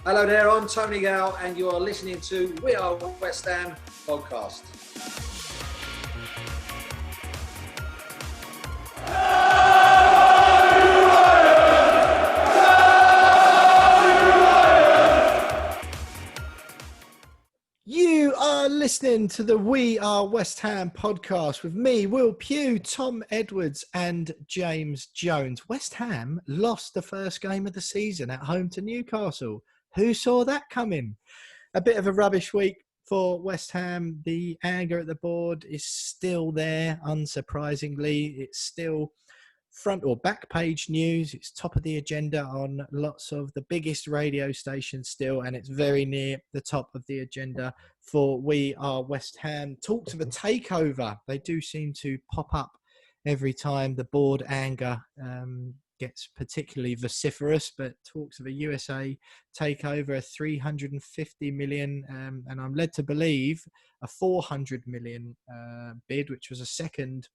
Hello there, I'm Tony Gale and you are listening to We Are West Ham podcast. You are listening to the We Are West Ham podcast with me, Will Pugh, Tom Edwards and James Jones. West Ham lost the first game of the season at home to Newcastle. Who saw that coming? A bit of a rubbish week for West Ham. The anger at the board is still there, unsurprisingly. It's still front or back page news. It's top of the agenda on lots of the biggest radio stations still, and it's very near the top of the agenda for We Are West Ham. Talks of a takeover. They do seem to pop up every time the board anger gets particularly vociferous, but talks of a USA takeover, a 350 million, and I'm led to believe a 400 million bid, which was a second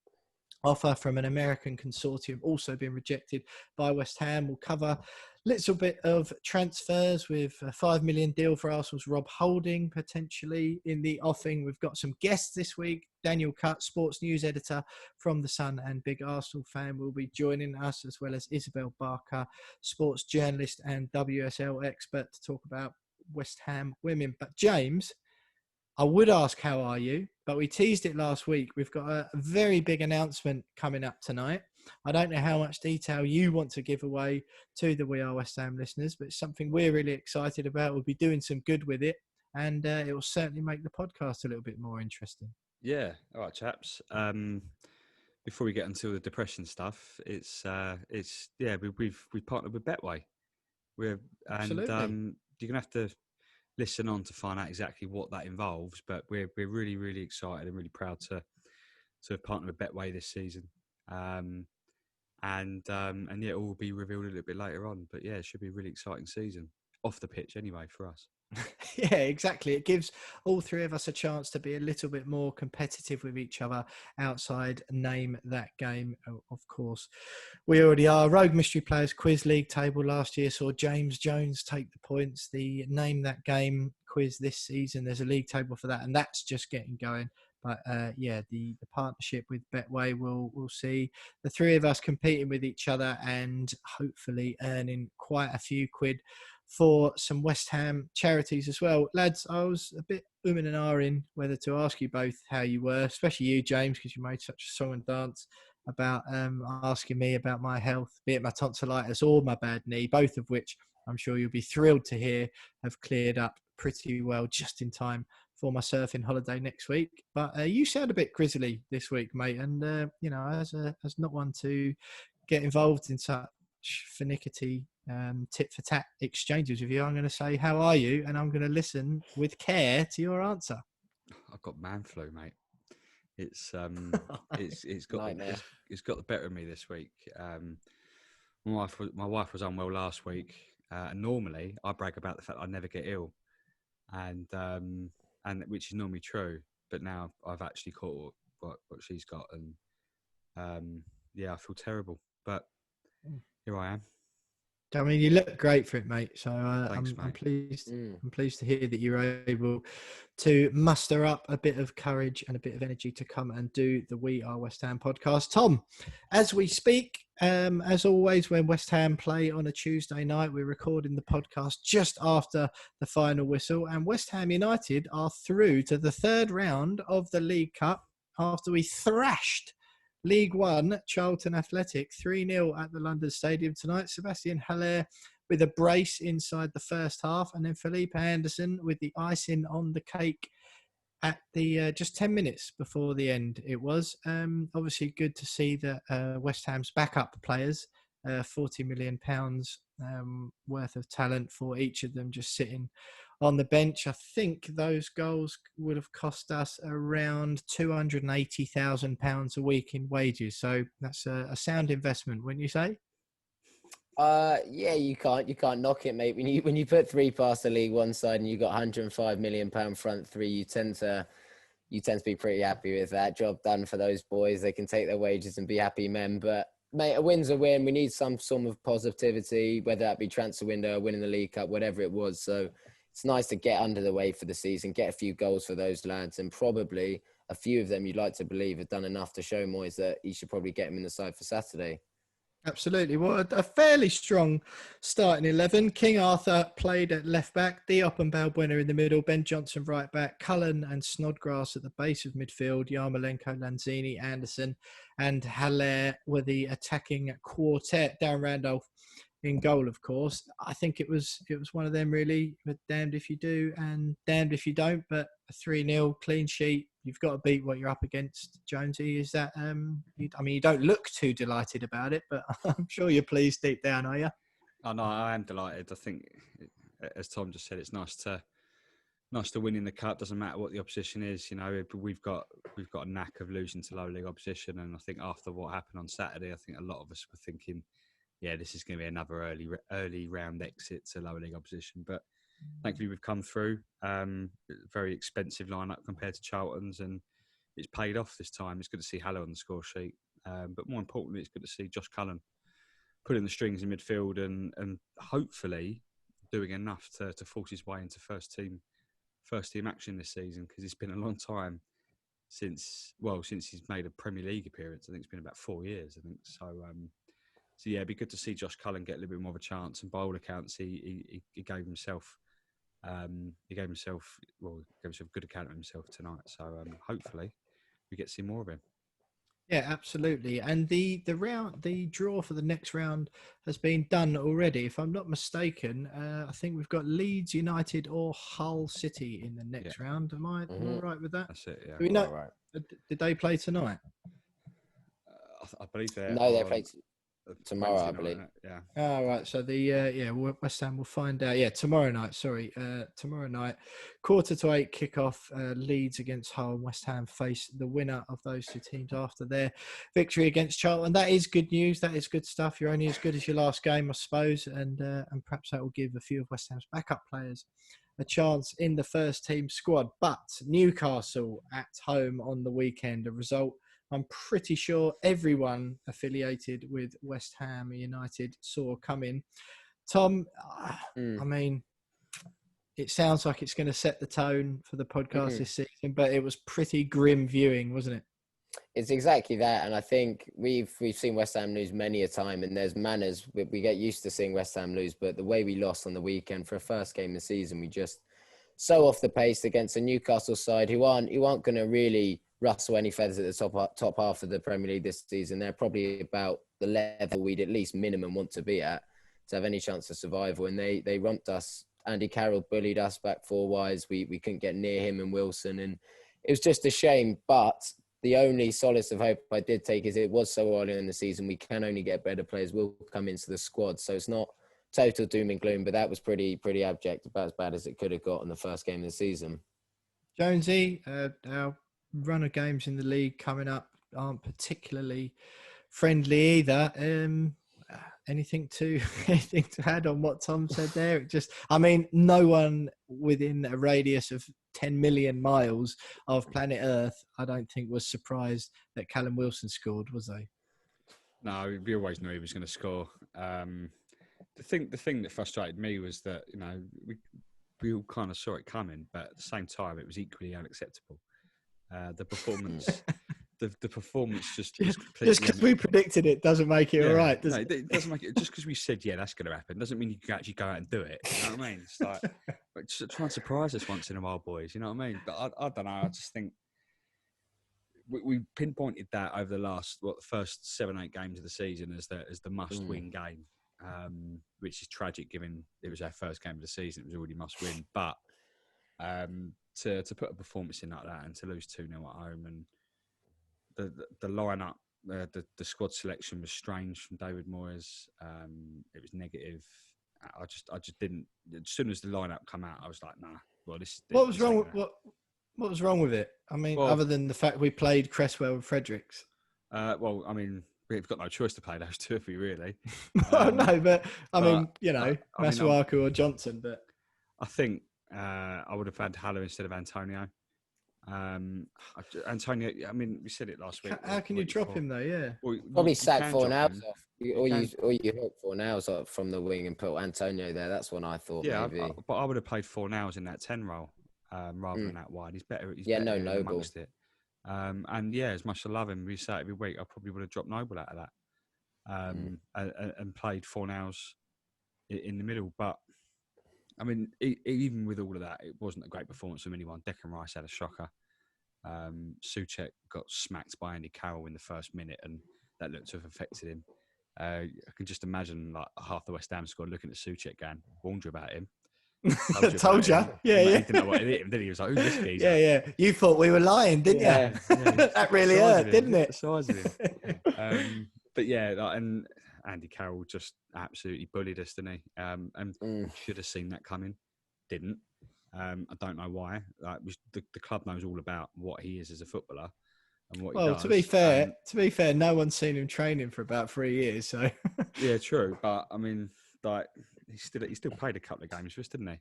offer from an American consortium, also been rejected by West Ham. We'll cover a little bit of transfers with a 5 million deal for Arsenal's Rob Holding potentially in the offing. We've got some guests this week. Daniel Cutt, sports news editor from The Sun and big Arsenal fan, will be joining us, as well as Isabel Barker, sports journalist and WSL expert, to talk about West Ham women. But James, I would ask, how are you? But we teased it last week. We've got a very big announcement coming up tonight. I don't know how much detail you want to give away to the We Are West Ham listeners, but it's something we're really excited about. We'll be doing some good with it, and it will certainly make the podcast a little bit more interesting. Yeah. All right, chaps. Before we get into the depression stuff, we've partnered with Betway. Absolutely. You're gonna have to listen on to find out exactly what that involves, but we're really, really excited and really proud to have partnered with Betway this season. It will be revealed a little bit later on. But yeah, it should be a really exciting season off the pitch anyway for us. Yeah, exactly. It gives all three of us a chance to be a little bit more competitive with each other outside Name That Game, of course. We already are. Rogue Mystery Players Quiz League table last year saw James Jones take the points. The Name That Game quiz this season, there's a league table for that, and that's just getting going. But the partnership with Betway will see the three of us competing with each other and hopefully earning quite a few quid for some West Ham charities as well. Lads, I was a bit and ahhing whether to ask you both how you were, especially you, James, because you made such a song and dance about asking me about my health, be it my tonsillitis or my bad knee, both of which I'm sure you'll be thrilled to hear have cleared up pretty well just in time for my surfing holiday next week. But you sound a bit grizzly this week, mate, and as not one to get involved in such finicky tit for tat exchanges with you, I'm going to say, how are you? And I'm going to listen with care to your answer. I've got man flu, mate. It's got the better of me this week. My wife was unwell last week, and normally I brag about the fact I never get ill, and which is normally true. But now I've actually caught what she's got, and I feel terrible. But here I am. I mean, you look great for it, mate. So Thanks, I'm mate. pleased. I'm pleased to hear that you're able to muster up a bit of courage and a bit of energy to come and do the We Are West Ham podcast. Tom, as we speak, as always, when West Ham play on a Tuesday night, we're recording the podcast just after the final whistle, and West Ham United are through to the third round of the League Cup after we thrashed League One, Charlton Athletic, 3-0 at the London Stadium tonight. Sebastian Haller with a brace inside the first half, and then Felipe Anderson with the icing on the cake at the just 10 minutes before the end. It was obviously good to see that West Ham's backup players, £40 million worth of talent for each of them, just sitting on the bench. I think those goals would have cost us around £280,000 a week in wages. So that's a sound investment, wouldn't you say? Yeah, you can't knock it, mate. When you put three past the League One side and you got £105 million front three, you tend to be pretty happy with that. Job done for those boys. They can take their wages and be happy men. But Mate, a win's a win. We need some sort of positivity, whether that be transfer window, winning the League Cup, whatever it was. So it's nice to get under the way for the season, get a few goals for those lads, and probably a few of them you'd like to believe have done enough to show Moyes that he should probably get him in the side for Saturday. Absolutely. Well, a fairly strong starting 11. King Arthur played at left back, Diop and Balbuena in the middle, Ben Johnson right back, Cullen and Snodgrass at the base of midfield, Yarmolenko, Lanzini, Anderson and Haller were the attacking quartet. Darren Randolph in goal, of course. I think it was one of them really, but damned if you do and damned if you don't, but a 3-0 clean sheet. You've got to beat what you're up against, Jonesy. Is that, you don't look too delighted about it, but I'm sure you're pleased deep down, are you? Oh, no, I am delighted. I think, as Tom just said, it's nice to win in the cup. Doesn't matter what the opposition is. You know, we've got a knack of losing to lower league opposition, and I think after what happened on Saturday, I think a lot of us were thinking, yeah, this is going to be another early round exit to lower league opposition. But thankfully, we've come through. Very expensive lineup compared to Charlton's, and it's paid off this time. It's good to see Haller on the score sheet, but more importantly, it's good to see Josh Cullen pulling the strings in midfield and hopefully doing enough to force his way into first team action this season, because it's been a long time since he's made a Premier League appearance. I think it's been about 4 years. I think so. So yeah, it'd be good to see Josh Cullen get a little bit more of a chance. And by all accounts, he gave himself a good account of himself tonight. So hopefully we get to see more of him. Yeah, absolutely. And the draw for the next round has been done already. If I'm not mistaken, I think we've got Leeds United or Hull City in the next round. Am I right with that? That's it. Yeah. Do we know? Right. Did they play tonight? I believe they. No, they play tomorrow, I believe. Yeah. Oh, right. So West Ham will find out. Yeah, tomorrow night. Sorry, tomorrow night, 7:45 kickoff. Leeds against Hull. West Ham face the winner of those two teams after their victory against Charlton. That is good news. That is good stuff. You're only as good as your last game, I suppose, and perhaps that will give a few of West Ham's backup players a chance in the first team squad. But Newcastle at home on the weekend, a result I'm pretty sure everyone affiliated with West Ham United saw coming. Tom, I mean, it sounds like it's going to set the tone for the podcast this season, but it was pretty grim viewing, wasn't it? It's exactly that, and I think we've seen West Ham lose many a time, and there's manners. We get used to seeing West Ham lose, but the way we lost on the weekend for a first game of the season, we just so off the pace against a Newcastle side who aren't going to really rustle any feathers at the top half of the Premier League this season. They're probably about the level we'd at least minimum want to be at to have any chance of survival. And they romped us. Andy Carroll bullied us back four-wise. We couldn't get near him and Wilson. And it was just a shame. But the only solace of hope I did take is it was so early in the season. We can only get better players will come into the squad. So it's not total doom and gloom, but that was pretty abject, about as bad as it could have got in the first game of the season. Jonesy, our run of games in the league coming up aren't particularly friendly either. Anything to add on what Tom said there? No one within a radius of 10 million miles of planet Earth, I don't think, was surprised that Callum Wilson scored, was they? No, we always knew he was going to score. The thing that frustrated me was that, you know, we all kind of saw it coming, but at the same time, it was equally unacceptable. The performance, the performance just because we predicted it doesn't make it all right. It doesn't make it. Just because we said that's going to happen doesn't mean you can actually go out and do it. You know what I mean? It's like just try and surprise us once in a while, boys. You know what I mean? But I don't know. I just think we pinpointed that over the first 7-8 games of the season as the must-win game. Which is tragic given it was our first game of the season. It was already must win, but to put a performance in like that and to lose 2-0 at home, and the lineup, the squad selection was strange from David Moyes. It was negative. I just didn't. As soon as the lineup come out, I was like, nah. Well, what was wrong? What was wrong with it? I mean, other than the fact we played Cresswell and Fredericks. We've got no choice to play those two, if we really. No, but Masuaku or Johnson. But I think I would have had Haller instead of Antonio. Antonio, I mean, we said it last week. How can you drop him though? Yeah. Well, Probably you sack can four drop nails him. off. Or you hook four nails off from the wing and put Antonio there. That's what I thought, Yeah, maybe. but I would have played 4 nails in that 10 role rather than that wide. He's better. He's Yeah, better no, Noble. amongst it. And yeah, as much as I love him, we say it every week, I probably would have dropped Noble out of that and played 4 nails in the middle. But I mean, even with all of that, it wasn't a great performance from anyone. Declan Rice had a shocker. Souček got smacked by Andy Carroll in the first minute, and that looked to have affected him. I can just imagine like half the West Ham squad looking at Souček going, warned you about him. Told you. Yeah, He didn't know what it hit him, did he? He was like, who's this geezer? Yeah. You thought we were lying, didn't you? Yeah, That really hurt, didn't it? The size of him. But yeah, and Andy Carroll just absolutely bullied us, didn't he? And should have seen that coming. Didn't. I don't know why. Like, the club knows all about what he is as a footballer and what he does. Well, to be fair, no one's seen him training for about 3 years. So yeah, true. But I mean, like he still played a couple of games for us, didn't he?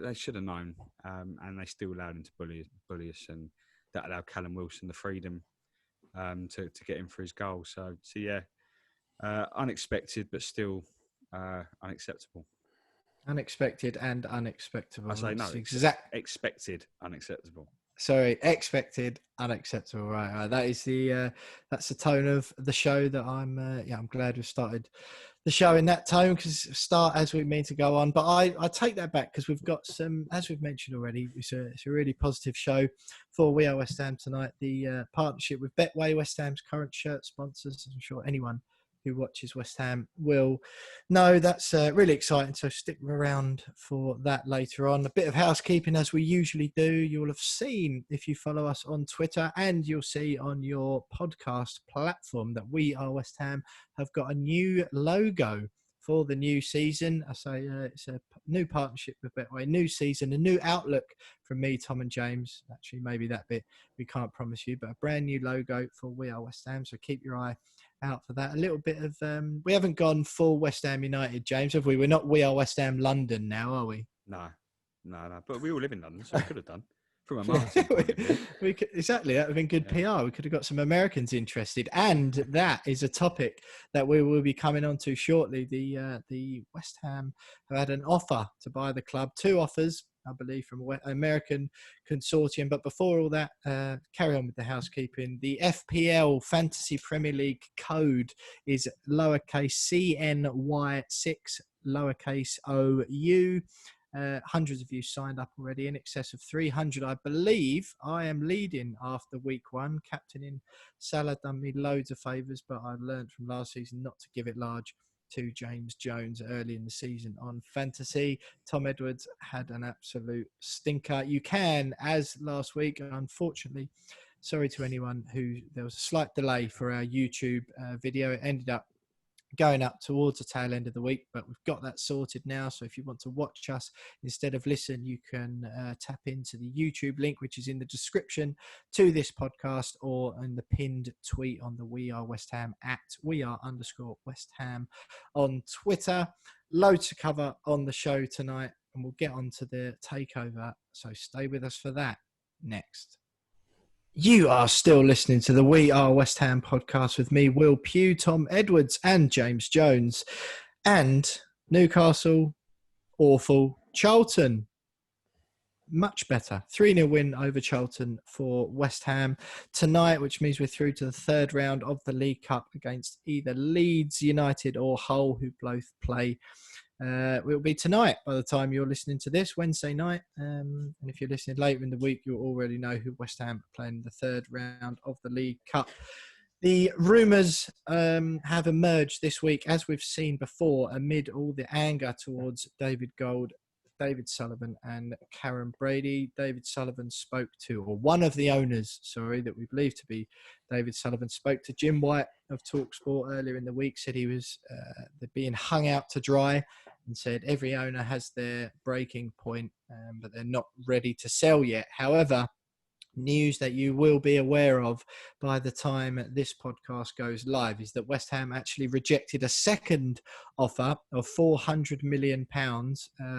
They should have known, and they still allowed him to bully us, and that allowed Callum Wilson the freedom to get him for his goal. So yeah, unexpected, but still unacceptable. Unexpected and unacceptable. I say no. Expected, unacceptable. Sorry, expected, unacceptable. Right. That is that's the tone of the show that I'm glad we've started the show in that tone, because start as we mean to go on. But I take that back, because we've got some, as we've mentioned already, it's a really positive show for We Are West Ham tonight. The partnership with Betway, West Ham's current shirt sponsors. I'm sure anyone who watches West Ham will know that's really exciting. So stick around for that later on. A bit of housekeeping as we usually do. You'll have seen, if you follow us on Twitter, and you'll see on your podcast platform, that We Are West Ham have got a new logo for the new season. I say it's a new partnership with Betway, new season, a new outlook from me, Tom and James. Actually, maybe that bit we can't promise you, but a brand new logo for We Are West Ham. So keep your eye out for that. A little bit of we haven't gone full West Ham United, James, have we? We're not We Are West Ham London now, are we? No. But we all live in London, so we could have done. From a marketing point of view. We could, exactly, that would have been good PR. We could have got some Americans interested, and that is a topic that we will be coming on to shortly. The West Ham have had an offer to buy the club, 2 offers, I believe, from an American consortium. But before all that, carry on with the housekeeping. The FPL Fantasy Premier League code is lowercase CNY6, lowercase OU. Hundreds of you signed up already, in excess of 300. I believe I am leading after week 1. Captaining Salah done me loads of favours, but I learned from last season not to give it large to James Jones early in the season on fantasy. Tom Edwards had an absolute stinker. You can, as last week, unfortunately, sorry to anyone who, there was a slight delay for our YouTube video. It ended up going up towards the tail end of the week, but we've got that sorted now. So if you want to watch us instead of listen, you can tap into the YouTube link, which is in the description to this podcast, or in the pinned tweet on the We Are West Ham at @WeAre_West Ham on Twitter. Loads to cover on the show tonight, and we'll get on to the takeover. So stay with us for that next. You are still listening to the We Are West Ham podcast with me, Will Pugh, Tom Edwards and James Jones. And Newcastle, awful. Charlton, much better. 3-0 win over Charlton for West Ham tonight, which means we're through to the 3rd round of the League Cup against either Leeds United or Hull, who both play. It will be tonight by the time you're listening to this, Wednesday night. And if you're listening later in the week, you'll already know who West Ham are playing in the 3rd round of the League Cup. The rumours have emerged this week, as we've seen before, amid all the anger towards David Sullivan and Karren Brady. David Sullivan spoke to, or one of the owners, that we believe to be David Sullivan, spoke to Jim White of TalkSport earlier in the week, said he was they're being hung out to dry, and said every owner has their breaking point, but they're not ready to sell yet. However, news that you will be aware of by the time this podcast goes live is that West Ham actually rejected a second offer of £400 million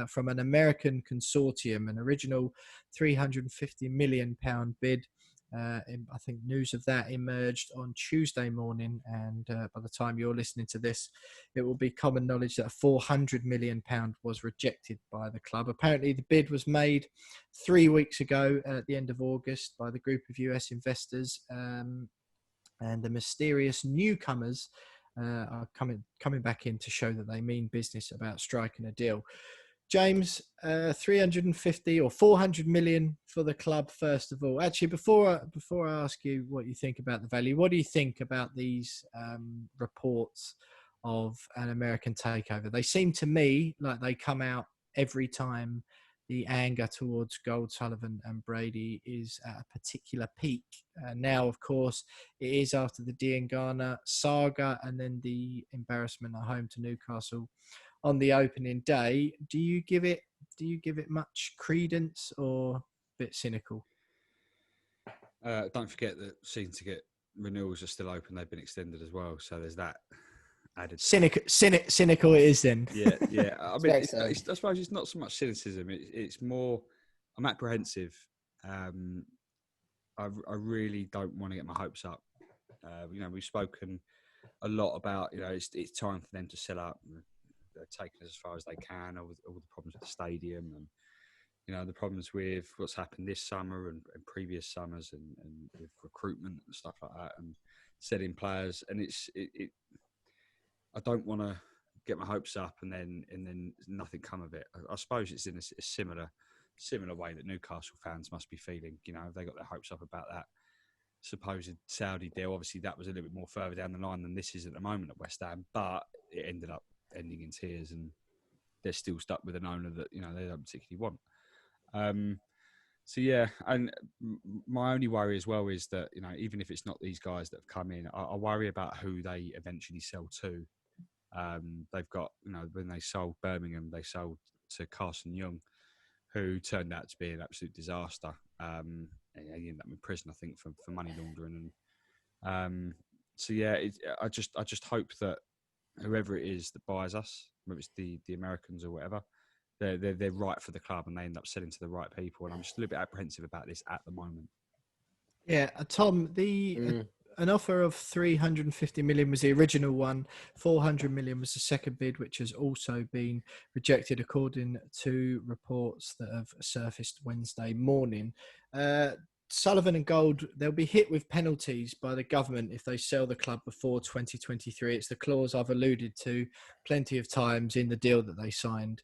from an American consortium, an original £350 million bid. I think news of that emerged on Tuesday morning, and by the time you're listening to this, it will be common knowledge that a £400 million was rejected by the club. Apparently, the bid was made 3 weeks ago at the end of August by the group of US investors, and the mysterious newcomers are coming back in to show that they mean business about striking a deal. James, 350 or 400 million for the club, first of all. Actually, before I ask you what you think about the value, what do you think about these reports of an American takeover? They seem to me like they come out every time the anger towards Gold, Sullivan and Brady is at a particular peak. Now, of course, it is after the Diangana saga and then the embarrassment at home to Newcastle on the opening day. Do you give it much credence or a bit cynical? Don't forget that season ticket renewals are still open. They've been extended as well, so there's that added. Cynical it is then. Yeah. I mean, I suppose it's not so much cynicism. It's more I'm apprehensive. I really don't want to get my hopes up. We've spoken a lot about it's time for them to sell up. They're taking us as far as they can, all the problems with the stadium and the problems with what's happened this summer and previous summers and with recruitment and stuff like that and selling players. And I don't want to get my hopes up and then nothing come of it. I suppose it's in a similar way that Newcastle fans must be feeling. They got their hopes up about that supposed Saudi deal. Obviously, that was a little bit more further down the line than this is at the moment at West Ham, but it ended up ending in tears, and they're still stuck with an owner that they don't particularly want. So yeah, and my only worry as well is that even if it's not these guys that have come in, I worry about who they eventually sell to. They've got when they sold Birmingham, they sold to Carson Young, who turned out to be an absolute disaster. And he ended up in prison, I think, for money laundering. And so yeah, I just hope that whoever it is that buys us, whether it's the Americans or whatever, they're right for the club and they end up selling to the right people. And I'm just a little bit apprehensive about this at the moment. Yeah, Tom, an offer of 350 million was the original one. 400 million was the second bid, which has also been rejected according to reports that have surfaced Wednesday morning. Sullivan and Gold, they'll be hit with penalties by the government if they sell the club before 2023. It's the clause I've alluded to plenty of times in the deal that they signed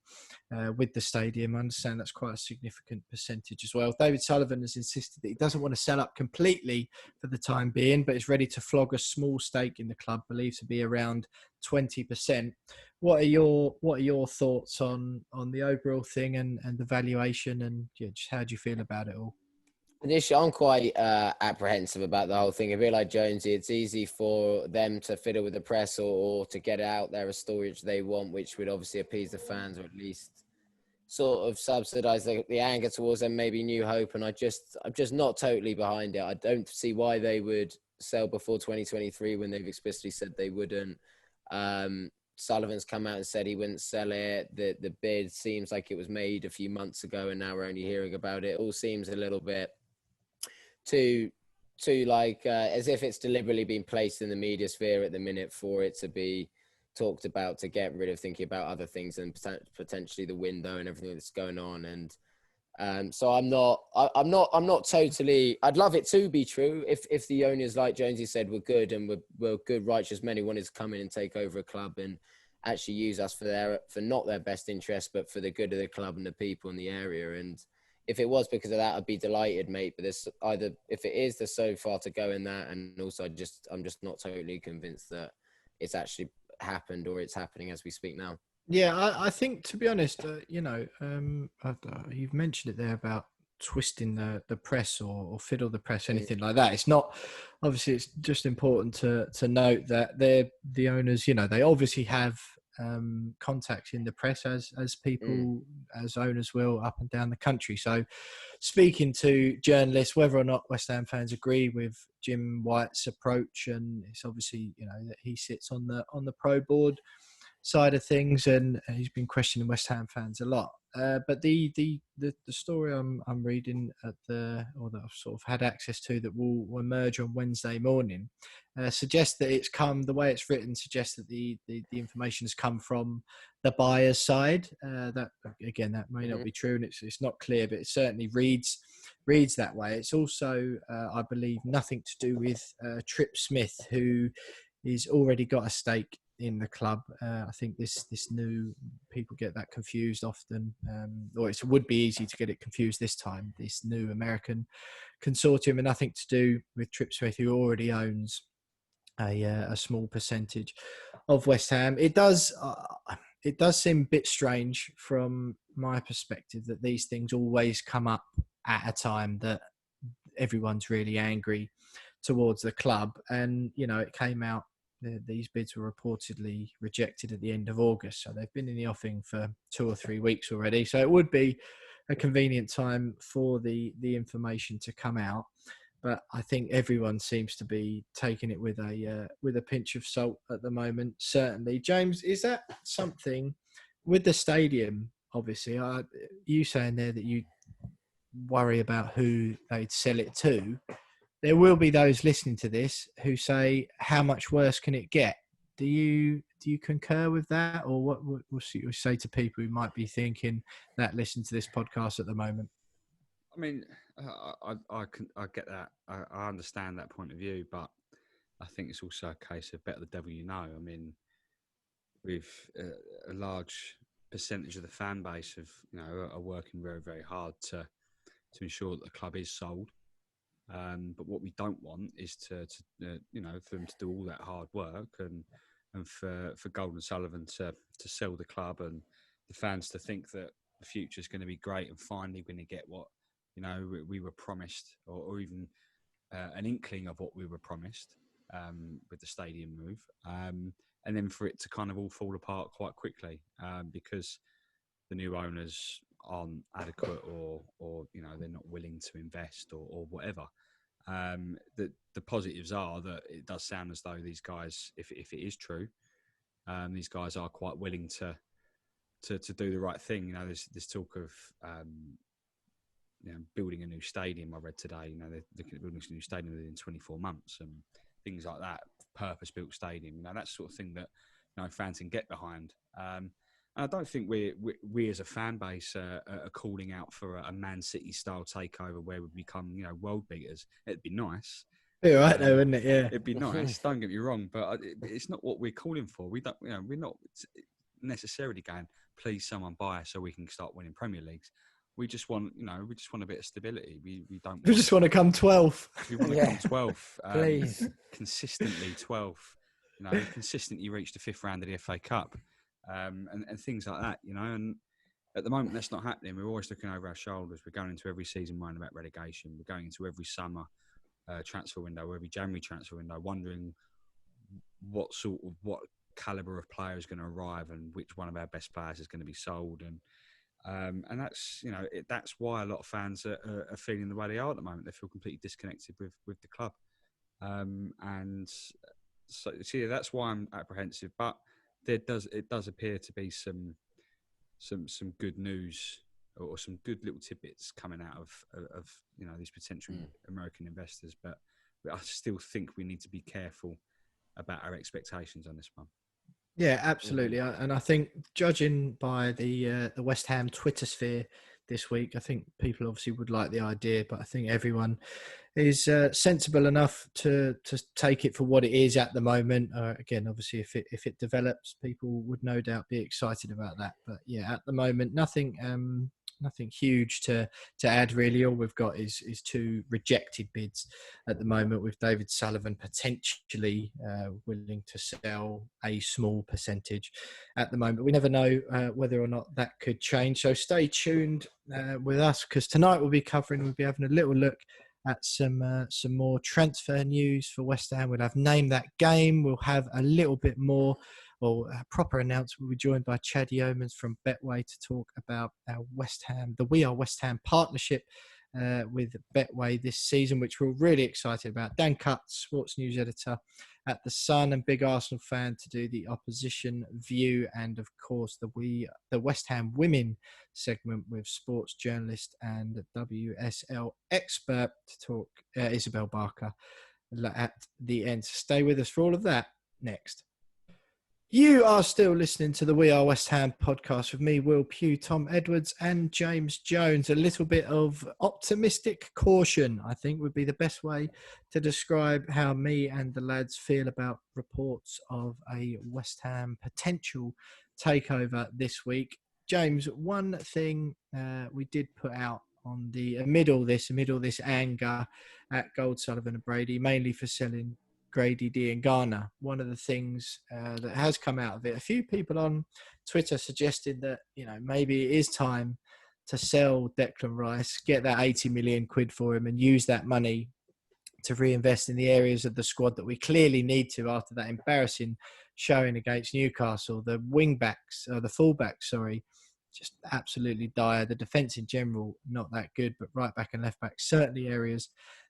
with the stadium. I understand that's quite a significant percentage as well. David Sullivan has insisted that he doesn't want to sell up completely for the time being, but is ready to flog a small stake in the club, believed to be around 20%. What are your thoughts on the overall thing and the valuation, and just how do you feel about it all? Initially, I'm quite apprehensive about the whole thing. I feel like Jonesy, it's easy for them to fiddle with the press or to get out there a story which they want, which would obviously appease the fans or at least sort of subsidise the anger towards them, maybe new hope. And I'm just not totally behind it. I don't see why they would sell before 2023 when they've explicitly said they wouldn't. Sullivan's come out and said he wouldn't sell it. The bid seems like it was made a few months ago and now we're only hearing about it. It all seems a little bit too like as if it's deliberately been placed in the media sphere at the minute for it to be talked about, to get rid of thinking about other things and potentially the window and everything that's going on. And so I'm not totally, I'd love it to be true if the owners, like Jonesy said, were good and were good, righteous men who wanted to come in and take over a club and actually use us for not their best interest, but for the good of the club and the people in the area. And if it was because of that, I'd be delighted, mate. But there's so far to go in that. And also I'm just not totally convinced that it's actually happened or it's happening as we speak now. Yeah, I think, to be honest, you've mentioned it there about twisting the press or fiddle the press, anything like that. It's not, obviously, it's just important to note that they're the owners, they obviously have contacting the press as people, as owners will up and down the country. So speaking to journalists, whether or not West Ham fans agree with Jim White's approach, and it's obviously, that he sits on the pro board side of things, and he's been questioning West Ham fans a lot. But the story I'm reading or that I've sort of had access to, that will emerge on Wednesday morning, suggests that it's come, the way it's written suggests that the information has come from the buyer's side. That may not be true, and it's not clear, but it certainly reads that way. It's also, I believe, nothing to do with Trip Smith, who is already got a stake in the club. I think this new, people get that confused often, or it would be easy to get it confused this time. This new American consortium, and nothing to do with Trip Smith, who already owns a small percentage of West Ham. It does seem a bit strange from my perspective that these things always come up at a time that everyone's really angry towards the club, and it came out. These bids were reportedly rejected at the end of August, so they've been in the offing for 2 or 3 weeks already. So it would be a convenient time for the information to come out. But I think everyone seems to be taking it with a pinch of salt at the moment. Certainly, James, is that something with the stadium? Obviously, you saying there that you worry about who they'd sell it to. There will be those listening to this who say, how much worse can it get? Do you concur with that? Or what will you say to people who might be thinking that listen to this podcast at the moment? I mean, I get that. I understand that point of view, but I think it's also a case of better the devil you know. I mean, with a large percentage of the fan base are working very, very hard to ensure that the club is sold. But what we don't want is for them to do all that hard work and for Gold and Sullivan to sell the club, and the fans to think that the future is going to be great and finally going to get what we were promised, or even an inkling of what we were promised with the stadium move, and then for it to kind of all fall apart quite quickly because the new owners aren't adequate, or they're not willing to invest, or whatever. The positives are that it does sound as though these guys, if it is true, these guys are quite willing to do the right thing. There's talk of building a new stadium. I read today, they're looking at building a new stadium within 24 months and things like that. Purpose-built stadium, that sort of thing that fans can get behind. And I don't think we as a fan base are calling out for a Man City style takeover where we become world beaters. It'd be nice. Be all right though, wouldn't it? Yeah, it'd be nice. Don't get me wrong, but it's not what we're calling for. We don't. We're not necessarily going, please someone buy us so we can start winning Premier Leagues. We just want a bit of stability. We don't. We just want to come 12th. We want to come 12th. Please, consistently 12th. Consistently reach the 5th round of the FA Cup. And things like that, and at the moment that's not happening. We're always looking over our shoulders. We're going into every season worrying about relegation. We're going into every summer transfer window, or every January transfer window, wondering what calibre of player is going to arrive and which one of our best players is going to be sold. And that's that's why a lot of fans are feeling the way they are at the moment. They feel completely disconnected with the club, and so that's why I'm apprehensive. But it does appear to be some good news, or some good little tidbits coming out of these potential American investors, but I still think we need to be careful about our expectations on this one. Yeah, absolutely. And I think, judging by the West Ham Twitter sphere this week, I think people obviously would like the idea, but I think everyone is sensible enough to take it for what it is at the moment. Again, obviously, if it develops, people would no doubt be excited about that. But yeah, at the moment, nothing huge to add really. All we've got is 2 rejected bids at the moment, with David Sullivan potentially willing to sell a small percentage at the moment. We never know whether or not that could change. So stay tuned with us, because tonight we'll be having a little look at some more transfer news for West Ham. We'll have Name That Game. We'll have a little bit more, or a proper announcement. We'll be joined by Chad Yeomans from Betway to talk about our West Ham, the We Are West Ham partnership with Betway this season, which we're really excited about. Dan Cutts, sports news editor at The Sun and big Arsenal fan, to do the opposition view, and of course the West Ham women segment with sports journalist and WSL expert to talk Isabel Barker at the end. So stay with us for all of that next. You are still listening to the We Are West Ham podcast with me, Will Pugh, Tom Edwards and James Jones. A little bit of optimistic caution, I think, would be the best way to describe how me and the lads feel about reports of a West Ham potential takeover this week. James, one thing we did put out on the amid all this anger at Gold, Sullivan and Brady, mainly for selling Grady, D and Garner. One of the things that has come out of it, a few people on Twitter suggested that, maybe it is time to sell Declan Rice, get that 80 million quid for him and use that money to reinvest in the areas of the squad that we clearly need to after that embarrassing showing against Newcastle. The fullbacks, just absolutely dire. The defence in general, not that good, but right back and left back, certainly areas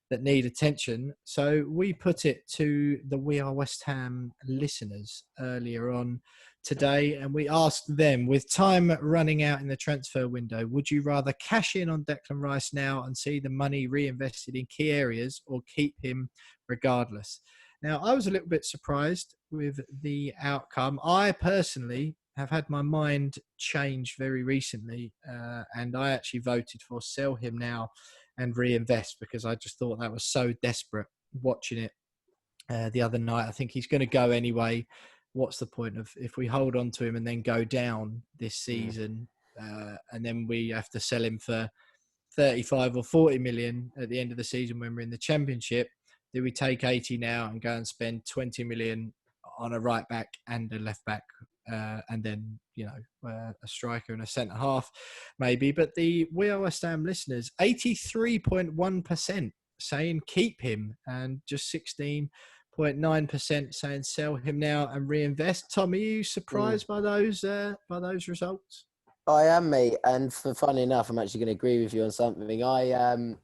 that need attention. So we put it to the We Are West Ham listeners earlier on today, and we asked them, with time running out in the transfer window, would you rather cash in on Declan Rice now and see the money reinvested in key areas, or keep him regardless? Now, I was a little bit surprised with the outcome. I personally have had my mind changed very recently, and I actually voted for sell him now and reinvest, because I just thought that was so desperate watching it the other night. I think he's going to go anyway. What's the point of, if we hold on to him and then go down this season, and then we have to sell him for 35 or 40 million at the end of the season when we're in the Championship? Do we take 80 now and go and spend 20 million on a right back and a left back, and then, a striker and a centre half maybe? But the We Are West Ham listeners, 83.1% saying keep him, and just 16.9% saying sell him now and reinvest. Tom, are you surprised by those results? I am, mate. And funny enough, I'm actually going to agree with you on something. I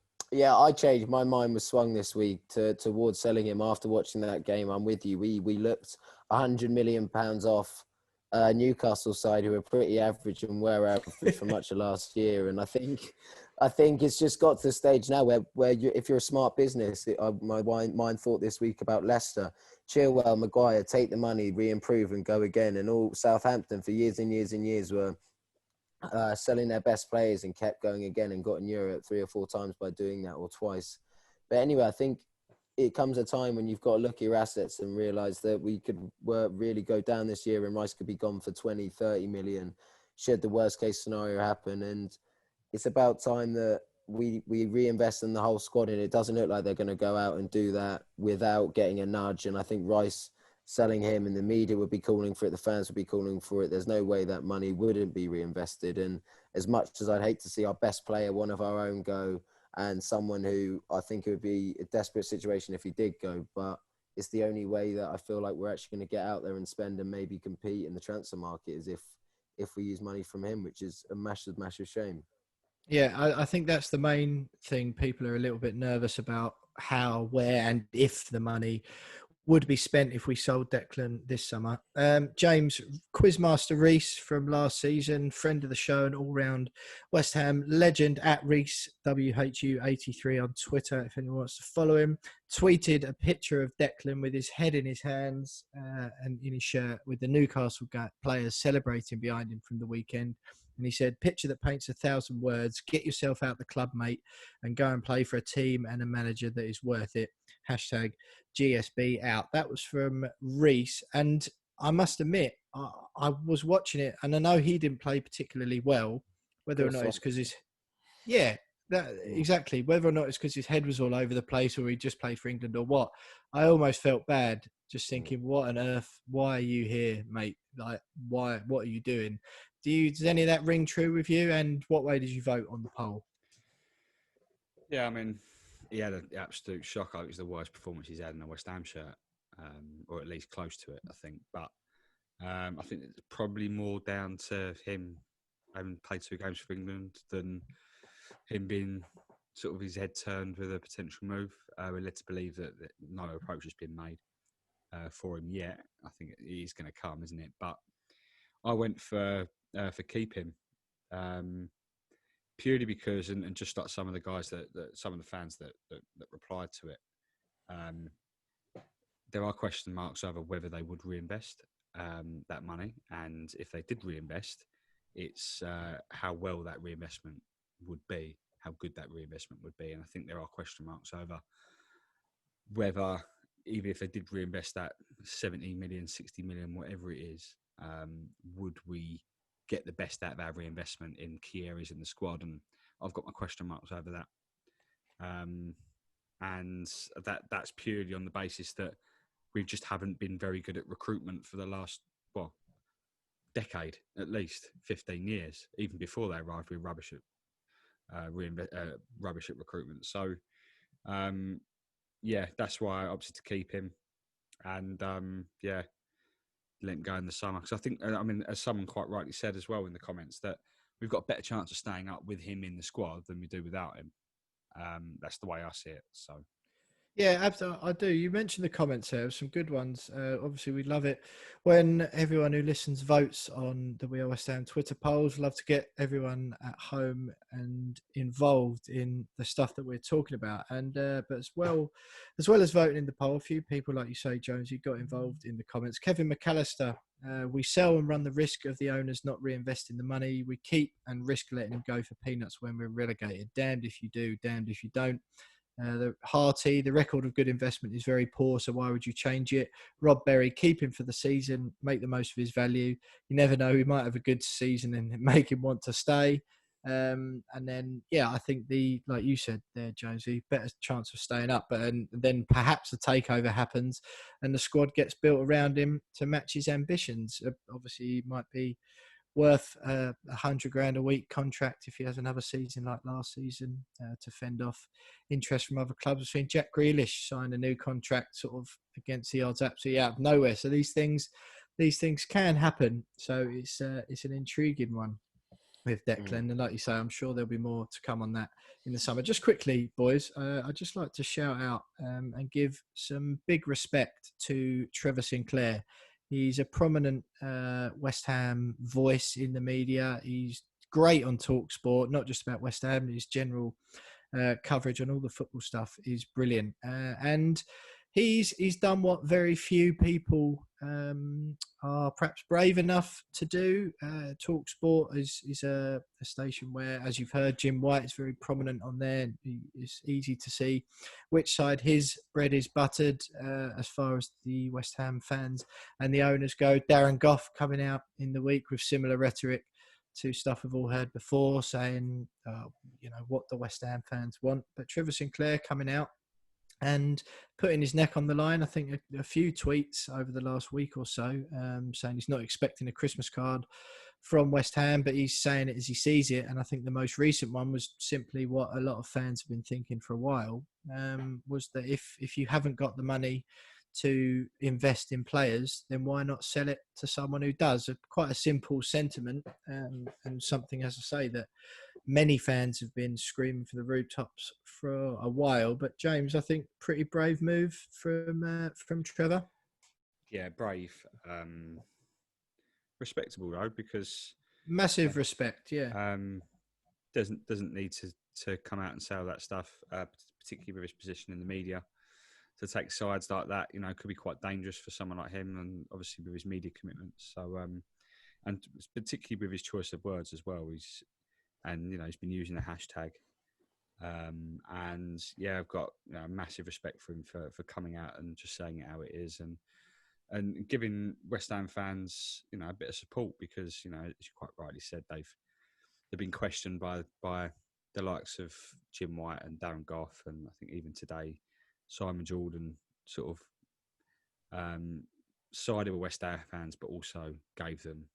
changed. My mind was swung this week towards selling him after watching that game. I'm with you. We looked £100 million off Newcastle side, who are pretty average and were average for much of last year. And I think it's just got to the stage now where if you're a smart business, my mind thought this week about Leicester, Chilwell, Maguire, take the money, re-improve and go again. And all Southampton for years and years and years were selling their best players and kept going again and got in Europe 3 or 4 times by doing that, or twice. But anyway, I think it comes a time when you've got to look at your assets and realise that we could really go down this year and Rice could be gone for 20, 30 million should the worst case scenario happen. And it's about time that we reinvest in the whole squad, and it doesn't look like they're going to go out and do that without getting a nudge. And I think Rice, selling him, and the media would be calling for it, the fans would be calling for it. There's no way that money wouldn't be reinvested. And as much as I'd hate to see our best player, one of our own, go, and someone who I think it would be a desperate situation if he did go, but it's the only way that I feel like we're actually going to get out there and spend and maybe compete in the transfer market, is if we use money from him, which is a massive, massive shame. Yeah, I think that's the main thing. People are a little bit nervous about how, where and if the money would be spent if we sold Declan this summer. James, Quizmaster Reese from last season, friend of the show and all-round West Ham legend, at Reese WHU83 on Twitter, if anyone wants to follow him, tweeted a picture of Declan with his head in his hands and in his shirt, with the Newcastle players celebrating behind him from the weekend. And he said, picture that paints 1,000 words. Get yourself out the club, mate, and go and play for a team and a manager that is worth it. Hashtag GSB out. That was from Reese. And I must admit, I was watching it, and I know he didn't play particularly well, whether or not it's because exactly. Whether or not it's because his head was all over the place, or he just played for England, or what. I almost felt bad just thinking, what on earth? Why are you here, mate? Like, why? What are you doing? Does any of that ring true with you? And what way did you vote on the poll? Yeah, I mean, he had an absolute shocker. It was the worst performance he's had in a West Ham shirt, or at least close to it, I think. But I think it's probably more down to him having played 2 games for England than him being sort of his head turned with a potential move. We're led to believe that no approach has been made for him yet. I think it is going to come, isn't it? But I went for keep him. Purely because, and just like some of the guys that some of the fans that replied to it, there are question marks over whether they would reinvest that money, and if they did reinvest, it's how well that reinvestment would be, how good that reinvestment would be, and I think there are question marks over whether, even if they did reinvest that 70 million, 60 million, whatever it is, would we get the best out of our reinvestment in key areas in the squad? And I've got my question marks over that. And that's purely on the basis that we just haven't been very good at recruitment for the last, decade, at least 15 years, even before they arrived with rubbish at recruitment. So, that's why I opted to keep him. And, let him go in the summer. Because I think, as someone quite rightly said as well in the comments, that we've got a better chance of staying up with him in the squad than we do without him. That's the way I see it. So, yeah, absolutely. I do. You mentioned the comments there, some good ones. Obviously, we love it when everyone who listens votes on the We Are West Ham Twitter polls. Love to get everyone at home and involved in the stuff that we're talking about. And but as well as voting in the poll, a few people, like you say, Jonesy, got involved in the comments. Kevin McAllister, we sell and run the risk of the owners not reinvesting the money. We keep and risk letting them go for peanuts when we're relegated. Damned if you do, damned if you don't. The record of good investment is very poor, so why would you change it? Rob Berry, keep him for the season, make the most of his value. You never know, he might have a good season and make him want to stay. And then, I think like you said there, Jonesy, better chance of staying up. But and then perhaps the takeover happens and the squad gets built around him to match his ambitions. Obviously, he might be worth $100,000 a week contract if he has another season like last season to fend off interest from other clubs. I've seen Jack Grealish sign a new contract sort of against the odds, absolutely out of nowhere. So these things can happen. So it's an intriguing one with Declan. And like you say, I'm sure there'll be more to come on that in the summer. Just quickly, boys, I'd just like to shout out and give some big respect to Trevor Sinclair. He's a prominent West Ham voice in the media. He's great on TalkSport, not just about West Ham. His general coverage on all the football stuff is brilliant. And he's done what very few people are perhaps brave enough to do. TalkSport is a station where, as you've heard, Jim White is very prominent on there. It's easy to see which side his bread is buttered as far as the West Ham fans and the owners go. Darren Gough coming out in the week with similar rhetoric to stuff we've all heard before, saying, what the West Ham fans want. But Trevor Sinclair coming out and putting his neck on the line. I think a few tweets over the last week or so saying he's not expecting a Christmas card from West Ham, but he's saying it as he sees it. And I think the most recent one was simply what a lot of fans have been thinking for a while, was that if you haven't got the money to invest in players, then why not sell it to someone who does? Quite a simple sentiment, and something, as I say, that many fans have been screaming for the rooftops for a while. But James, I think pretty brave move from Trevor. Yeah, brave. Respectable though, because massive respect. Yeah, doesn't need to come out and say all that stuff, particularly with his position in the media. To take sides like that, could be quite dangerous for someone like him, and obviously with his media commitments. So, and particularly with his choice of words as well. He's been using the hashtag, and I've got massive respect for him for coming out and just saying it how it is, and giving West Ham fans a bit of support, because as you quite rightly said, they've been questioned by the likes of Jim White and Darren Gough, and I think even today Simon Jordan sort of sided with West Ham fans, but also gave them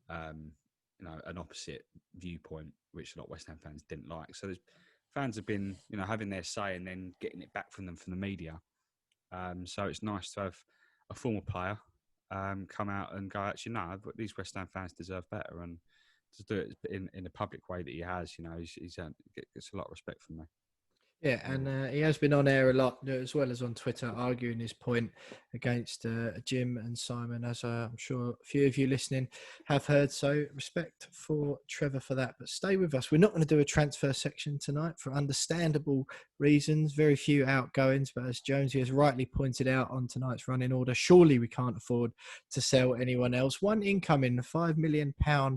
an opposite viewpoint, which a lot of West Ham fans didn't like. So there's fans have been, having their say and then getting it back from the media. So it's nice to have a former player come out and go, actually, no, but these West Ham fans deserve better, and to do it in a public way that he has, he's gets a lot of respect from me. Yeah, and he has been on air a lot, as well as on Twitter, arguing his point against Jim and Simon, as I'm sure a few of you listening have heard. So respect for Trevor for that. But stay with us. We're not going to do a transfer section tonight for understandable reasons. Very few outgoings, but as Jonesy has rightly pointed out on tonight's running order, surely we can't afford to sell anyone else. One incoming £5 million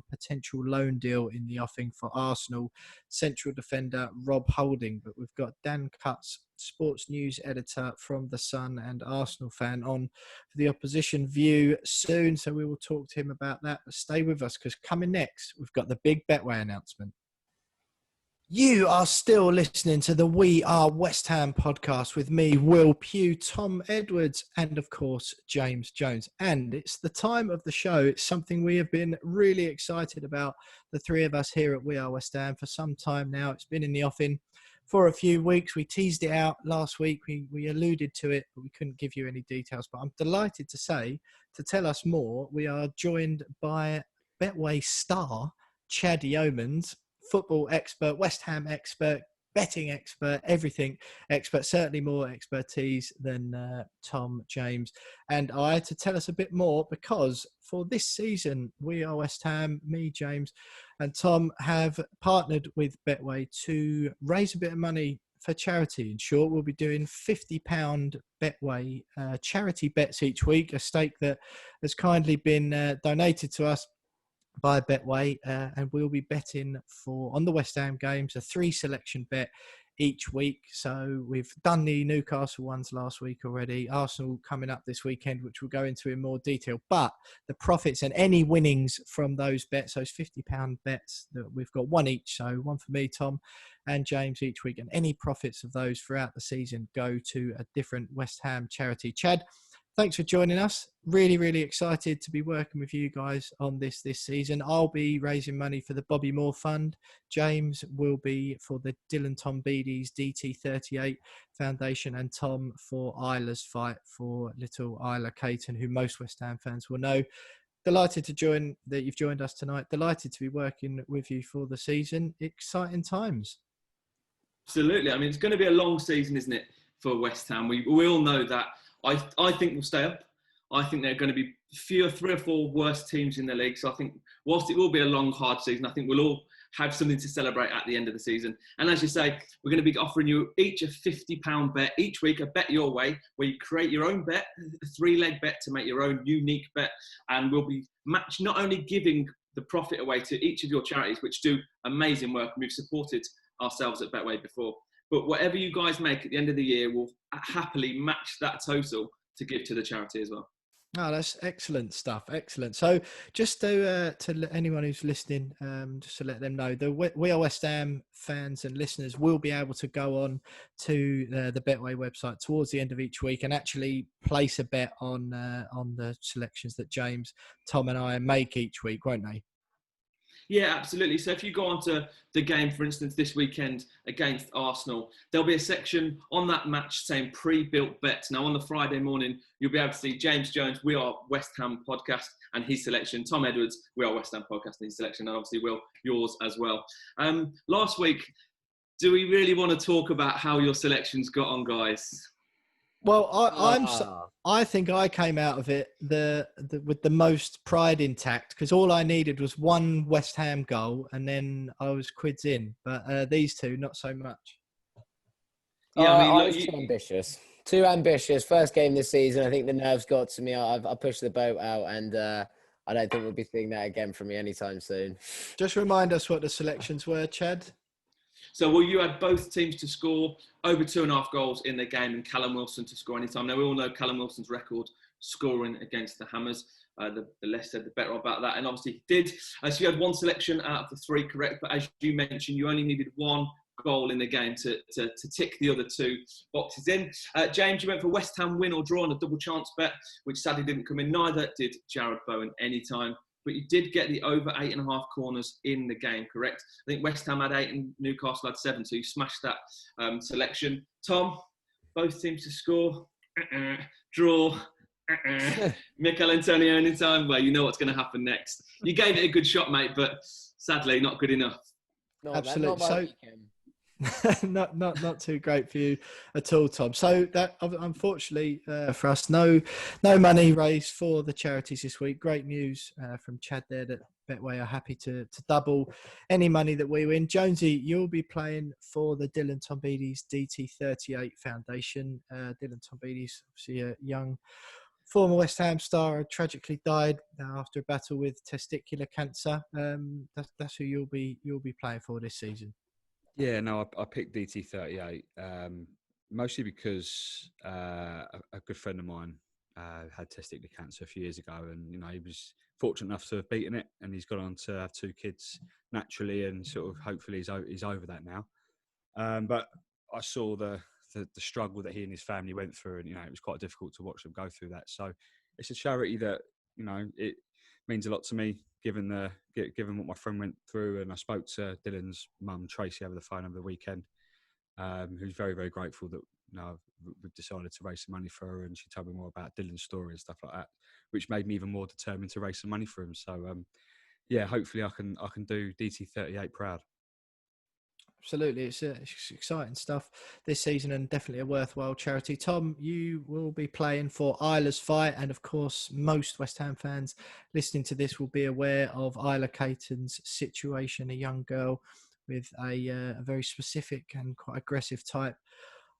potential loan deal in the offing for Arsenal central defender Rob Holding, but we've got Dan Cutts, sports news editor from The Sun and Arsenal fan, on for the opposition view soon, so we will talk to him about that. But stay with us, because coming next we've got the big Betway announcement. You are still listening to the We Are West Ham podcast with me, Will Pugh, Tom Edwards, and of course, James Jones. And it's the time of the show. It's something we have been really excited about, the three of us here at We Are West Ham, for some time now. It's been in the offing for a few weeks. We teased it out last week. We alluded to it, but we couldn't give you any details. But I'm delighted to say, to tell us more, we are joined by Betway star Chad Yeomans, football expert, West Ham expert, betting expert, everything expert, certainly more expertise than Tom, James and I, to tell us a bit more, because for this season, We Are West Ham, me, James and Tom, have partnered with Betway to raise a bit of money for charity. In short, we'll be doing £50 Betway charity bets each week, a stake that has kindly been donated to us by Betway, and we'll be betting on the West Ham games, a 3 selection bet each week. So we've done the Newcastle ones last week already, Arsenal coming up this weekend, which we'll go into in more detail. But the profits and any winnings from those bets, those £50 bets, that we've got one each, so one for me, Tom and James each week, and any profits of those throughout the season go to a different West Ham charity. Chad, thanks for joining us. Really, really excited to be working with you guys on this season. I'll be raising money for the Bobby Moore Fund. James will be for the Dylan Tom Beattie's DT38 Foundation, and Tom for Isla's fight for little Isla Caton, who most West Ham fans will know. Delighted that you've joined us tonight. Delighted to be working with you for the season. Exciting times. Absolutely. I mean, it's going to be a long season, isn't it, for West Ham? We all know that. I think we'll stay up. I think there are going to be 3 or 4 worst teams in the league. So I think whilst it will be a long, hard season, I think we'll all have something to celebrate at the end of the season. And as you say, we're going to be offering you each a £50 bet each week, a bet your way, where you create your own bet, a 3-leg bet to make your own unique bet. And we'll be not only giving the profit away to each of your charities, which do amazing work, and we've supported ourselves at Betway before, but whatever you guys make at the end of the year, we'll happily match that total to give to the charity as well. Oh, that's excellent stuff. Excellent. So just to anyone who's listening, just to let them know, the We Are West Ham fans and listeners will be able to go on to the Betway website towards the end of each week and actually place a bet on the selections that James, Tom and I make each week, won't they? Yeah, absolutely. So if you go on to the game, for instance, this weekend against Arsenal, there'll be a section on that match saying pre-built bets. Now, on the Friday morning, you'll be able to see James Jones, We Are West Ham podcast, and his selection. Tom Edwards, We Are West Ham podcast, and his selection. And obviously, Will, yours as well. Last week, do we really want to talk about how your selections got on, guys? Well, I think I came out of it with the most pride intact, because all I needed was one West Ham goal and then I was quids in. But these two, not so much. Yeah, I was too ambitious. Too ambitious. First game this season, I think the nerves got to me. I pushed the boat out, and I don't think we'll be seeing that again from me anytime soon. Just remind us what the selections were, Chad. So, well, you had both teams to score over 2.5 goals in the game, and Callum Wilson to score anytime. Now, we all know Callum Wilson's record scoring against the Hammers. The less said, the better about that. And obviously he did. So you had one selection out of the 3 correct. But as you mentioned, you only needed 1 goal in the game to tick the other 2 boxes in. James, you went for West Ham win or draw on a double chance bet, which sadly didn't come in. Neither did Jared Bowen anytime. but you did get the over 8.5 corners in the game, correct? I think West Ham had 8 and Newcastle had 7, so you smashed that selection. Tom, both teams to score, draw, Mikel Antonio anytime. Well, you know what's going to happen next. You gave it a good shot, mate, but sadly not good enough. Absolutely. Not too great for you at all, Tom. So that, unfortunately for us, no money raised for the charities this week. Great news from Chad there that Betway are happy to double any money that we win. Jonesy, you'll be playing for the Dylan Tombides DT38 Foundation. Dylan Tombides, obviously a young former West Ham star, tragically died after a battle with testicular cancer. That's who you'll be playing for this season. Yeah, no, I picked DT38 mostly because a good friend of mine had testicular cancer a few years ago, and he was fortunate enough to have beaten it, and he's gone on to have 2 kids naturally, and sort of hopefully he's over that now. But I saw the struggle that he and his family went through, and it was quite difficult to watch them go through that. So it's a charity that it means a lot to me, given what my friend went through. And I spoke to Dylan's mum, Tracy, over the phone over the weekend, who's very, very grateful that we've decided to raise some money for her, and she told me more about Dylan's story and stuff like that, which made me even more determined to raise some money for him. So yeah, hopefully I can do DT38 proud. Absolutely, it's exciting stuff this season, and definitely a worthwhile charity. Tom, you will be playing for Isla's Fight, and of course most West Ham fans listening to this will be aware of Isla Caton's situation, a young girl with a very specific and quite aggressive type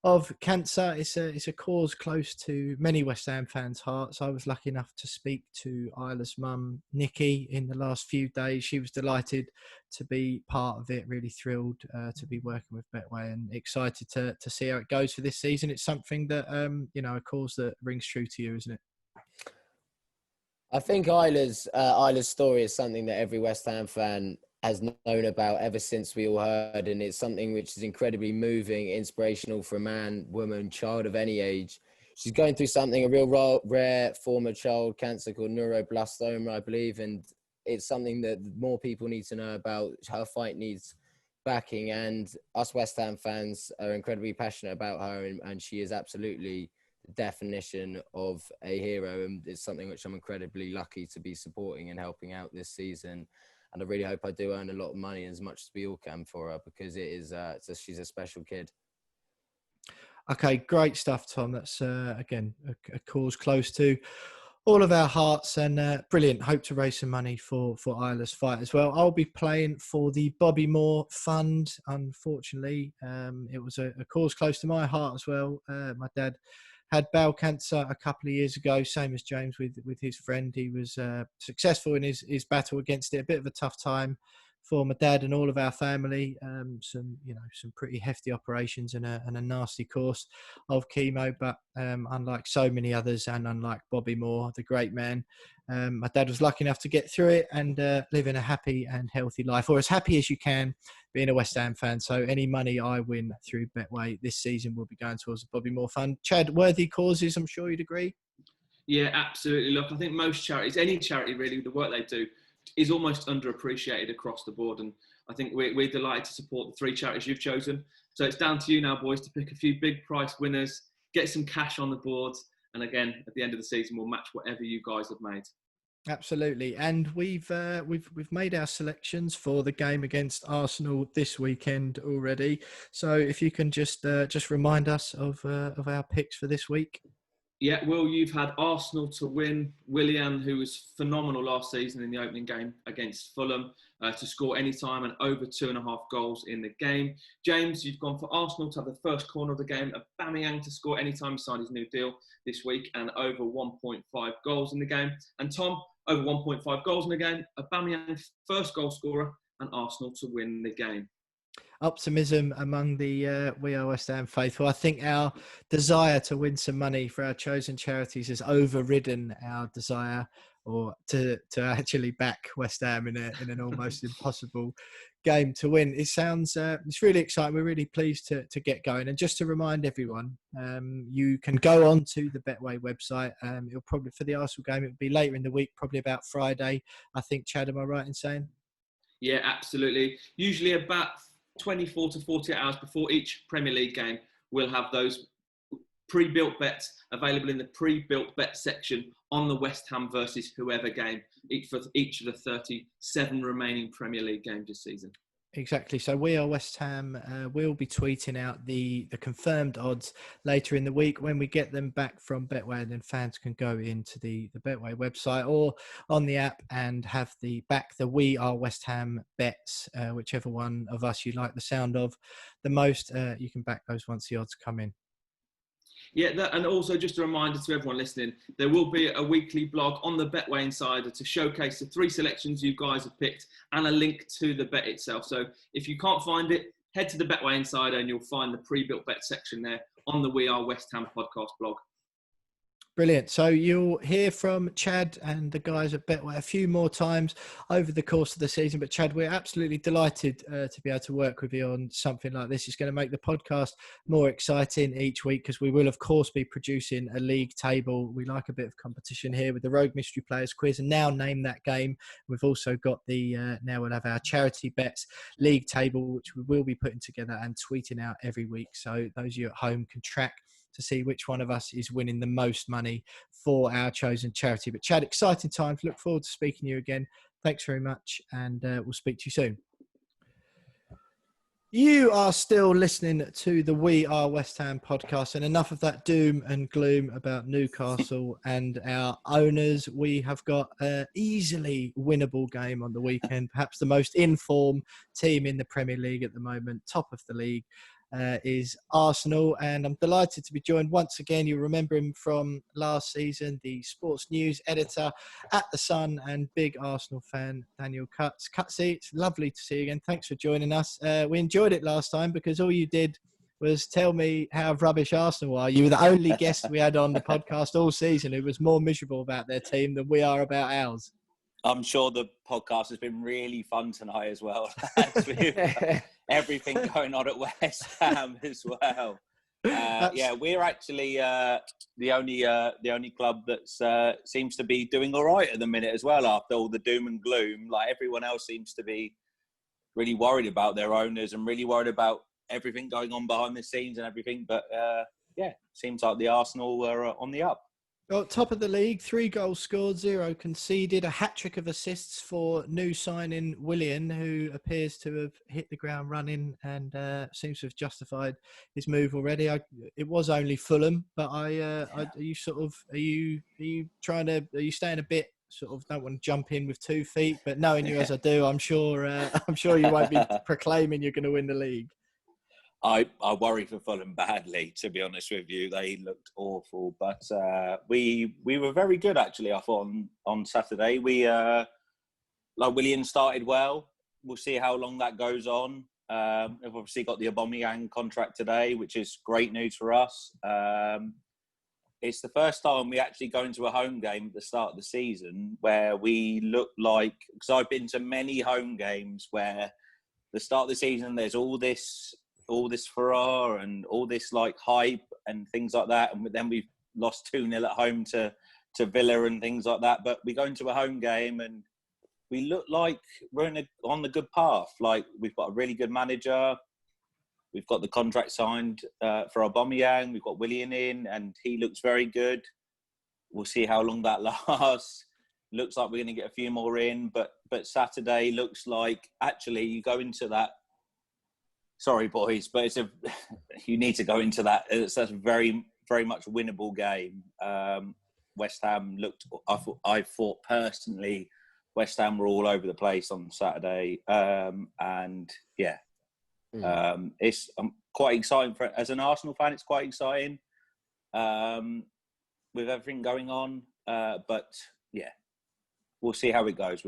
of cancer. It's a cause close to many West Ham fans' hearts. I was lucky enough to speak to Isla's mum, Nikki, in the last few days. She was delighted to be part of it, really thrilled to be working with Betway, and excited to see how it goes for this season. It's something that, a cause that rings true to you, isn't it? I think Isla's story is something that every West Ham fan has known about ever since we all heard, and it's something which is incredibly moving, inspirational for a man, woman, child of any age. She's going through something, a real rare form of child cancer called neuroblastoma, I believe, and it's something that more people need to know about. Her fight needs backing, and us West Ham fans are incredibly passionate about her, and she is absolutely the definition of a hero, and it's something which I'm incredibly lucky to be supporting and helping out this season. And I really hope I do earn a lot of money, as much as we all can, for her, because she's a special kid. Okay, great stuff, Tom. That's, again, a cause close to all of our hearts, and brilliant. Hope to raise some money for Isla's Fight as well. I'll be playing for the Bobby Moore Fund. Unfortunately, it was a cause close to my heart as well. My dad had bowel cancer a couple of years ago, same as James with his friend. He was successful in his battle against it. A bit of a tough time for my dad and all of our family. Some pretty hefty operations and a nasty course of chemo. But unlike so many others, and unlike Bobby Moore, the great man, my dad was lucky enough to get through it and living a happy and healthy life, or as happy as you can being a West Ham fan. So any money I win through Betway this season will be going towards the Bobby Moore Fund. Chad, worthy causes, I'm sure you'd agree? Yeah, absolutely. Look, I think most charities, any charity really, the work they do is almost underappreciated across the board. And I think we're delighted to support the 3 charities you've chosen. So it's down to you now, boys, to pick a few big price winners, get some cash on the board. And again, at the end of the season, we'll match whatever you guys have made. Absolutely, and we've made our selections for the game against Arsenal this weekend already. So if you can just remind us of our picks for this week. Yeah, Will, you've had Arsenal to win. Willian, who was phenomenal last season in the opening game against Fulham, to score any time and over 2.5 goals in the game. James, you've gone for Arsenal to have the first corner of the game. Aubameyang to score any time he signed his new deal this week and over 1.5 goals in the game. And Tom, over 1.5 goals in the game. Aubameyang, first goal scorer, and Arsenal to win the game. Optimism among the We Are West Ham faithful. I think our desire to win some money for our chosen charities has overridden our desire or to actually back West Ham in an almost impossible game to win. It sounds it's really exciting. We're really pleased to get going. And just to remind everyone, you can go on to the Betway website. It'll probably, for the Arsenal game, it'll be later in the week, probably about Friday, I think. Chad, am I right in saying? Yeah, absolutely. Usually about 24 to 48 hours before each Premier League game, we'll have those pre-built bets available in the pre-built bet section on the West Ham versus whoever game for each of the 37 remaining Premier League games this season. Exactly. So We Are West Ham will be tweeting out the confirmed odds later in the week when we get them back from Betway, and then fans can go into the Betway website or on the app and have the We Are West Ham bets, whichever one of us you like the sound of the most. You can back those once the odds come in. Yeah, and also just a reminder to everyone listening, there will be a weekly blog on the Betway Insider to showcase the 3 selections you guys have picked and a link to the bet itself. So if you can't find it, head to the Betway Insider and you'll find the pre-built bet section there on the We Are West Ham podcast blog. Brilliant. So you'll hear from Chad and the guys at Betway a few more times over the course of the season. But Chad, we're absolutely delighted to be able to work with you on something like this. It's going to make the podcast more exciting each week because we will, of course, be producing a league table. We like a bit of competition here with the Rogue Mystery Players Quiz, and now Name That Game. We've also got now we'll have our charity bets league table, which we will be putting together and tweeting out every week. So those of you at home can track to see which one of us is winning the most money for our chosen charity. But Chad, exciting times. Look forward to speaking to you again. Thanks very much, and we'll speak to you soon. You are still listening to the We Are West Ham podcast, and enough of that doom and gloom about Newcastle and our owners. We have got an easily winnable game on the weekend, perhaps the most in-form team in the Premier League at the moment, top of the league. Is Arsenal, and I'm delighted to be joined once again. You remember him from last season, the sports news editor at The Sun and big Arsenal fan, Daniel Cutts. Cutsy, it's lovely to see you again. Thanks for joining us. We enjoyed it last time because all you did was tell me how rubbish Arsenal are. You were the only guest we had on the podcast all season who was more miserable about their team than we are about ours. I'm sure the podcast has been really fun tonight as well. Everything going on at West Ham as well. Yeah, we're actually the only club that seems to be doing all right at the minute as well. After all the doom and gloom, like everyone else seems to be really worried about their owners and really worried about everything going on behind the scenes and everything. But yeah, seems like the Arsenal were on the up. Well, top of the league, 3 goals scored, 0 conceded, a hat-trick of assists for new signing Willian, who appears to have hit the ground running and seems to have justified his move already. It was only Fulham, but are you staying a bit sort of, don't want to jump in with 2 feet, but knowing you as I do, I'm sure you won't be proclaiming you're going to win the league. I worry for Fulham badly, to be honest with you. They looked awful, but we were very good actually. I thought on Saturday we Willian started well. We'll see how long that goes on. We've obviously got the Aubameyang contract today, which is great news for us. It's the first time we actually go into a home game at the start of the season where we look like, because I've been to many home games where the start of the season there's all this furore and all this like hype and things like that, and then we've lost 2-0 at home to Villa and things like that. But we go into a home game and we look like we're on the good path. Like we've got a really good manager, we've got the contract signed for Aubameyang, we've got Willian in, and he looks very good. We'll see how long that lasts. Looks like we're going to get a few more in, but Saturday looks like actually you go into that. Sorry, boys, but you need to go into that. It's a very, very much winnable game. West Ham looked. I thought personally, West Ham were all over the place on Saturday, and yeah, it's quite exciting as an Arsenal fan. It's quite exciting with everything going on. But yeah, we'll see how it goes.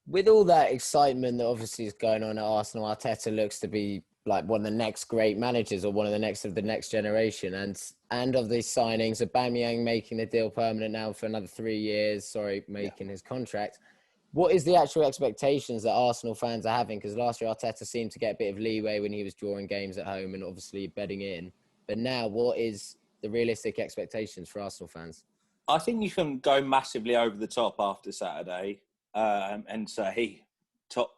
With all that excitement that obviously is going on at Arsenal, Arteta looks to be like one of the next great managers or one of the next generation. And of these signings, Aubameyang making the deal permanent now for another 3 years. Making his contract. What is the actual expectations that Arsenal fans are having? Because last year Arteta seemed to get a bit of leeway when he was drawing games at home and obviously bedding in. But now, what is the realistic expectations for Arsenal fans? I think you can go massively over the top after Saturday and say,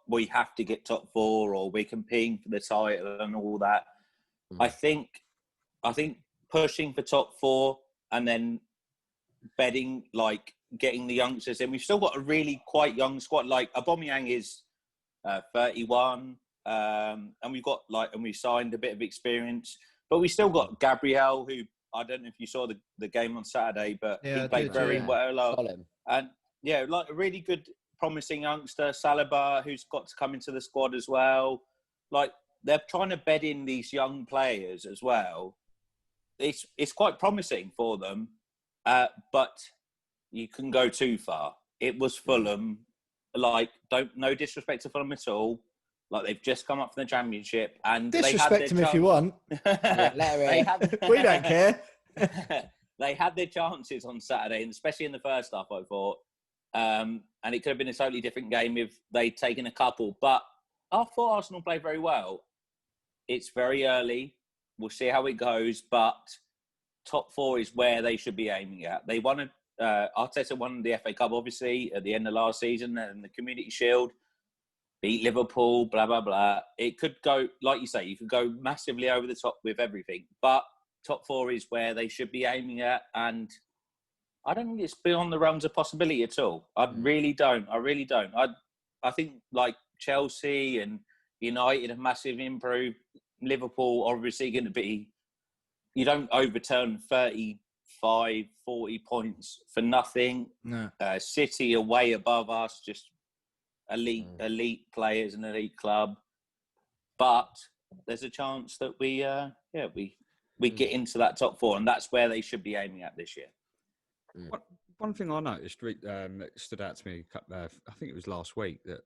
we have to get top 4 or we're competing for the title and all that. I think pushing for top 4 and then betting, like getting the youngsters in. We've still got a really quite young squad. Like Aubameyang is 31, and we signed a bit of experience, but we still got Gabriel, who I don't know if you saw the game on Saturday, but he played very well. And like a really good, promising youngster, Saliba, who's got to come into the squad as well. Like they're trying to bed in these young players as well. It's quite promising for them, but you can go too far. It was Fulham. Like, no disrespect to Fulham at all. Like, they've just come up from the Championship. And disrespect them if you want. We don't care. They had their chances on Saturday, and especially in the first half, I thought. And it could have been a totally different game if they'd taken a couple. But I thought Arsenal played very well. It's very early. We'll see how it goes. But top 4 is where they should be aiming at. They won Arteta won the FA Cup, obviously, at the end of last season, and the Community Shield, beat Liverpool, blah, blah, blah. It could go, like you say, you could go massively over the top with everything. But top 4 is where they should be aiming at. And I don't think it's beyond the realms of possibility at all. I really don't. I think, like, Chelsea and United have massively improved. Liverpool obviously going to be... You don't overturn 35, 40 points for nothing. No. City are way above us, just elite players, an elite club. But there's a chance that we get into that top 4, and that's where they should be aiming at this year. One thing I noticed that stood out to me, I think it was last week, that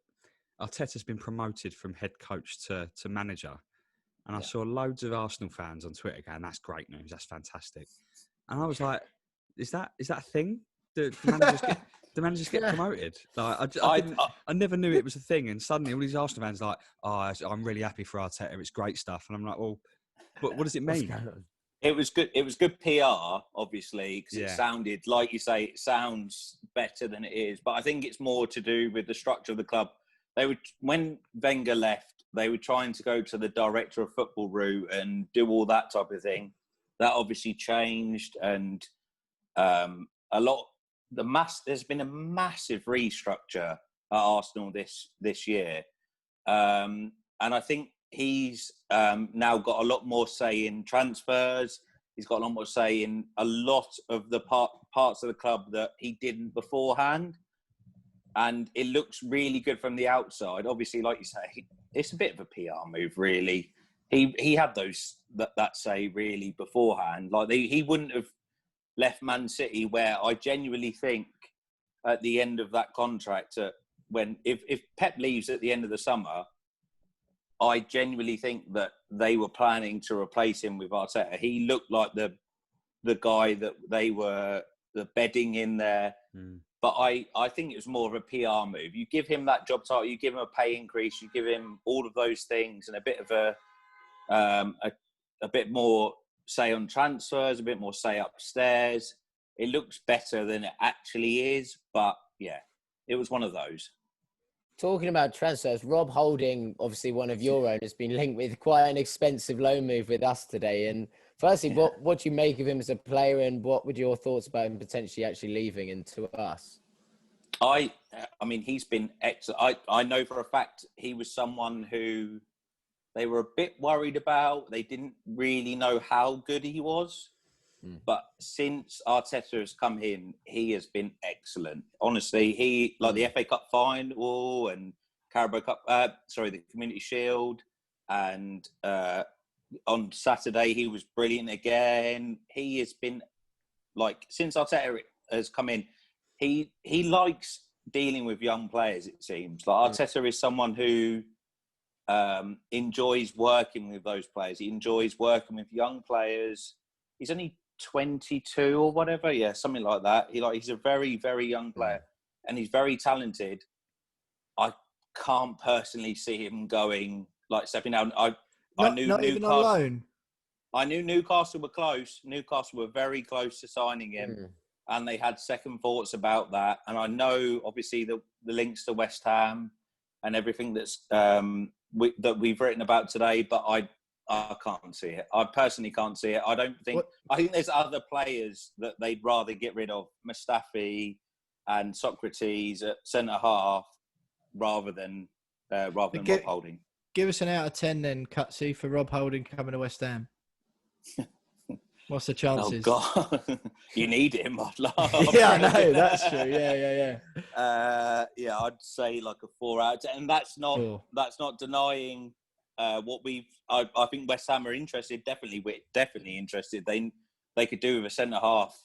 Arteta's been promoted from head coach to manager. And I saw loads of Arsenal fans on Twitter going, "That's great news. That's fantastic." And I was like, "Is that a thing? Do managers get promoted?" Like, I never knew it was a thing. And suddenly, all these Arsenal fans are like, "Oh, I'm really happy for Arteta. It's great stuff." And I'm like, "Well, but what does it mean?" It was good. It was good PR, obviously, because it sounded, like you say, it sounds better than it is. But I think it's more to do with the structure of the club. When Wenger left, they were trying to go to the director of football route and do all that type of thing. That obviously changed, and there's been a massive restructure at Arsenal this year, and I think he's now got a lot more say in transfers. He's got a lot more say in a lot of the parts of the club that he didn't beforehand. And it looks really good from the outside. Obviously, like you say, it's a bit of a PR move, really. He had that say really beforehand. Like he wouldn't have left Man City, where I genuinely think at the end of that contract, if Pep leaves at the end of the summer, I genuinely think that they were planning to replace him with Arteta. He looked like the guy that they were bedding in there. But I think it was more of a PR move. You give him that job title, you give him a pay increase, you give him all of those things, and a bit of a bit more say on transfers, a bit more say upstairs. It looks better than it actually is. But yeah, it was one of those. Talking about transfers, Rob Holding, obviously one of your own, has been linked with quite an expensive loan move with us today. And firstly, what do you make of him as a player, and what would your thoughts about him potentially actually leaving into us? I mean, he's been excellent. I know for a fact he was someone who they were a bit worried about. They didn't really know how good he was. But since Arteta has come in, he has been excellent. Honestly, the FA Cup final and Carabao Cup, the Community Shield, and on Saturday he was brilliant again. He has been, since Arteta has come in, he likes dealing with young players, it seems. Arteta is someone who enjoys working with those players. He enjoys working with young players. He's only 22 or whatever, yeah, something like that. He's a very, very young player, and he's very talented. I can't personally see him going stepping down. I knew not Newcastle, even on loan. I knew Newcastle were close. Newcastle were very close to signing him, and they had second thoughts about that. And I know, obviously, the links to West Ham and everything that's that we've written about today, but I can't see it. I personally can't see it. I think there's other players that they'd rather get rid of, Mustafi and Socrates at centre half, rather than Rob Holding. Give us an out of 10 then, Cutsy, for Rob Holding coming to West Ham. What's the chances? Oh God, you need him. Yeah, I know, that's true. Yeah. I'd say like a 4 out of 10, and that's not denying what we've. I think West Ham are interested. Definitely interested. They could do with a centre half,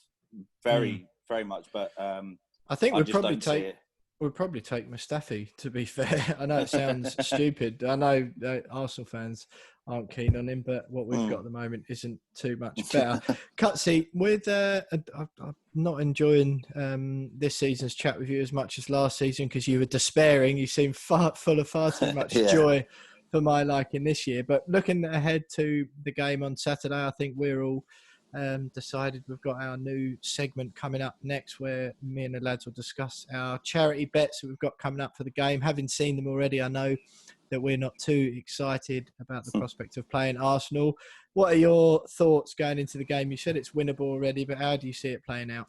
very much. But I think we'd probably take Mustafi. To be fair, I know it sounds stupid. I know Arsenal fans aren't keen on him, but what we've got at the moment isn't too much better. Cutsy, with I'm not enjoying this season's chat with you as much as last season because you were despairing. You seemed full of far too much joy for my liking this year. But looking ahead to the game on Saturday, I think we're all decided we've got our new segment coming up next where me and the lads will discuss our charity bets that we've got coming up for the game. Having seen them already, I know that we're not too excited about the prospect of playing Arsenal. What are your thoughts going into the game? You said it's winnable already, but how do you see it playing out?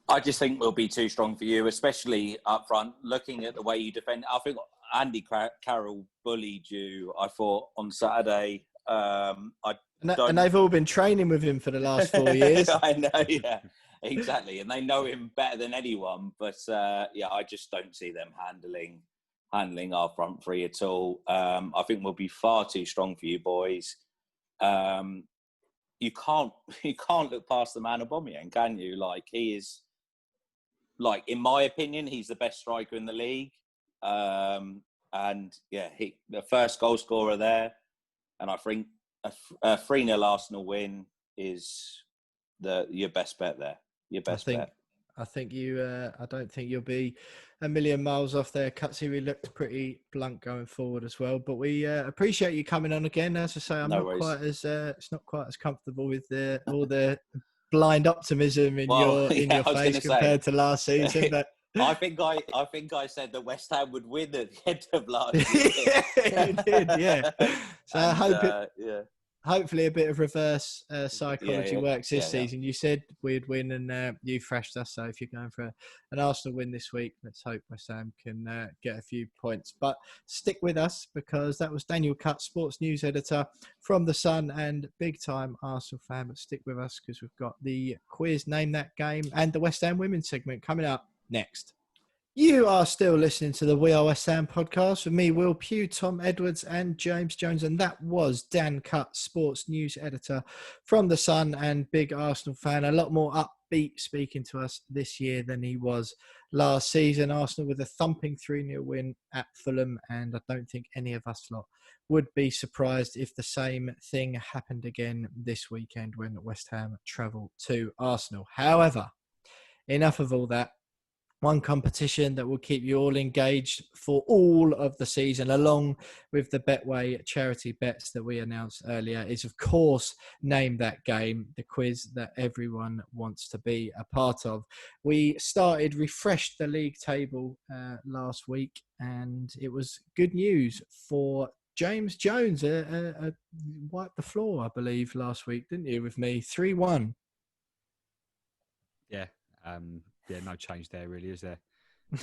I just think we'll be too strong for you, especially up front. Looking at the way you defend, I think Andy Carroll bullied you, I thought, on Saturday. And they've all been training with him for the last 4 years. I know, yeah, exactly. And they know him better than anyone. But, I just don't see them handling our front three at all. I think we'll be far too strong for you boys. You can't look past the man Aubameyang, can you? Like, he is, like, in my opinion, he's the best striker in the league. The first goal scorer there. And I think a 3-0 Arsenal win is your best bet there. Your best bet. I think I don't think you'll be a million miles off there. Cutsy, we looked pretty blunt going forward as well. But we appreciate you coming on again. As I say, it's not quite as comfortable with all the blind optimism in your face compared to last season. But I think I said that West Ham would win at the end of last year. Yeah, you did, yeah. So hopefully a bit of reverse psychology works this season. You said we'd win and you thrashed us. So if you're going for an Arsenal win this week, let's hope West Ham can get a few points. But stick with us because that was Daniel Cutt, sports news editor from The Sun and big-time Arsenal fan. But stick with us because we've got the quiz, Name That Game, and the West Ham Women's segment coming up next. You are still listening to the We Are West Ham podcast with me, Will Pugh, Tom Edwards and James Jones. And that was Dan Cutt, sports news editor from The Sun and big Arsenal fan. A lot more upbeat speaking to us this year than he was last season. Arsenal with a thumping 3-0 win at Fulham. And I don't think any of us lot would be surprised if the same thing happened again this weekend when West Ham travel to Arsenal. However, enough of all that. One competition that will keep you all engaged for all of the season, along with the Betway charity bets that we announced earlier, is, of course, Name That Game, the quiz that everyone wants to be a part of. We refreshed the league table last week, and it was good news for James Jones. Wiped the floor, I believe, last week, didn't you, with me? 3-1. Yeah. Yeah, no change there, really, is there?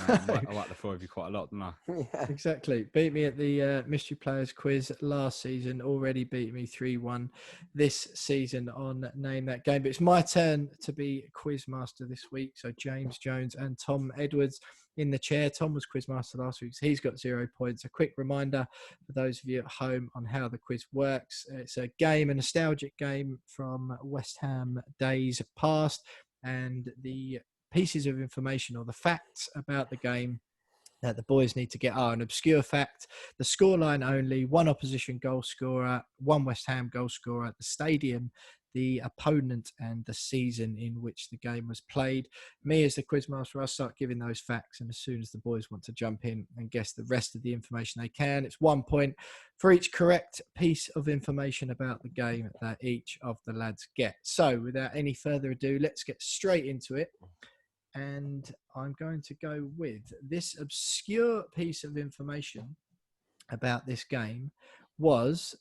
I like the four of you quite a lot, don't I? Yeah. Exactly. Beat me at the Mystery Players quiz last season. Already beat me 3-1 this season on Name That Game. But it's my turn to be quizmaster this week. So James Jones and Tom Edwards in the chair. Tom was quizmaster last week, so he's got 0 points. A quick reminder for those of you at home on how the quiz works. It's a nostalgic game from West Ham days past. And the pieces of information or the facts about the game that the boys need to get are an obscure fact, the scoreline only, one opposition goal scorer, one West Ham goal scorer, the stadium, the opponent, and the season in which the game was played. Me as the quizmaster, I'll start giving those facts, and as soon as the boys want to jump in and guess the rest of the information they can, it's 1 point for each correct piece of information about the game that each of the lads get. So without any further ado, let's get straight into it. And I'm going to go with this obscure piece of information about this game was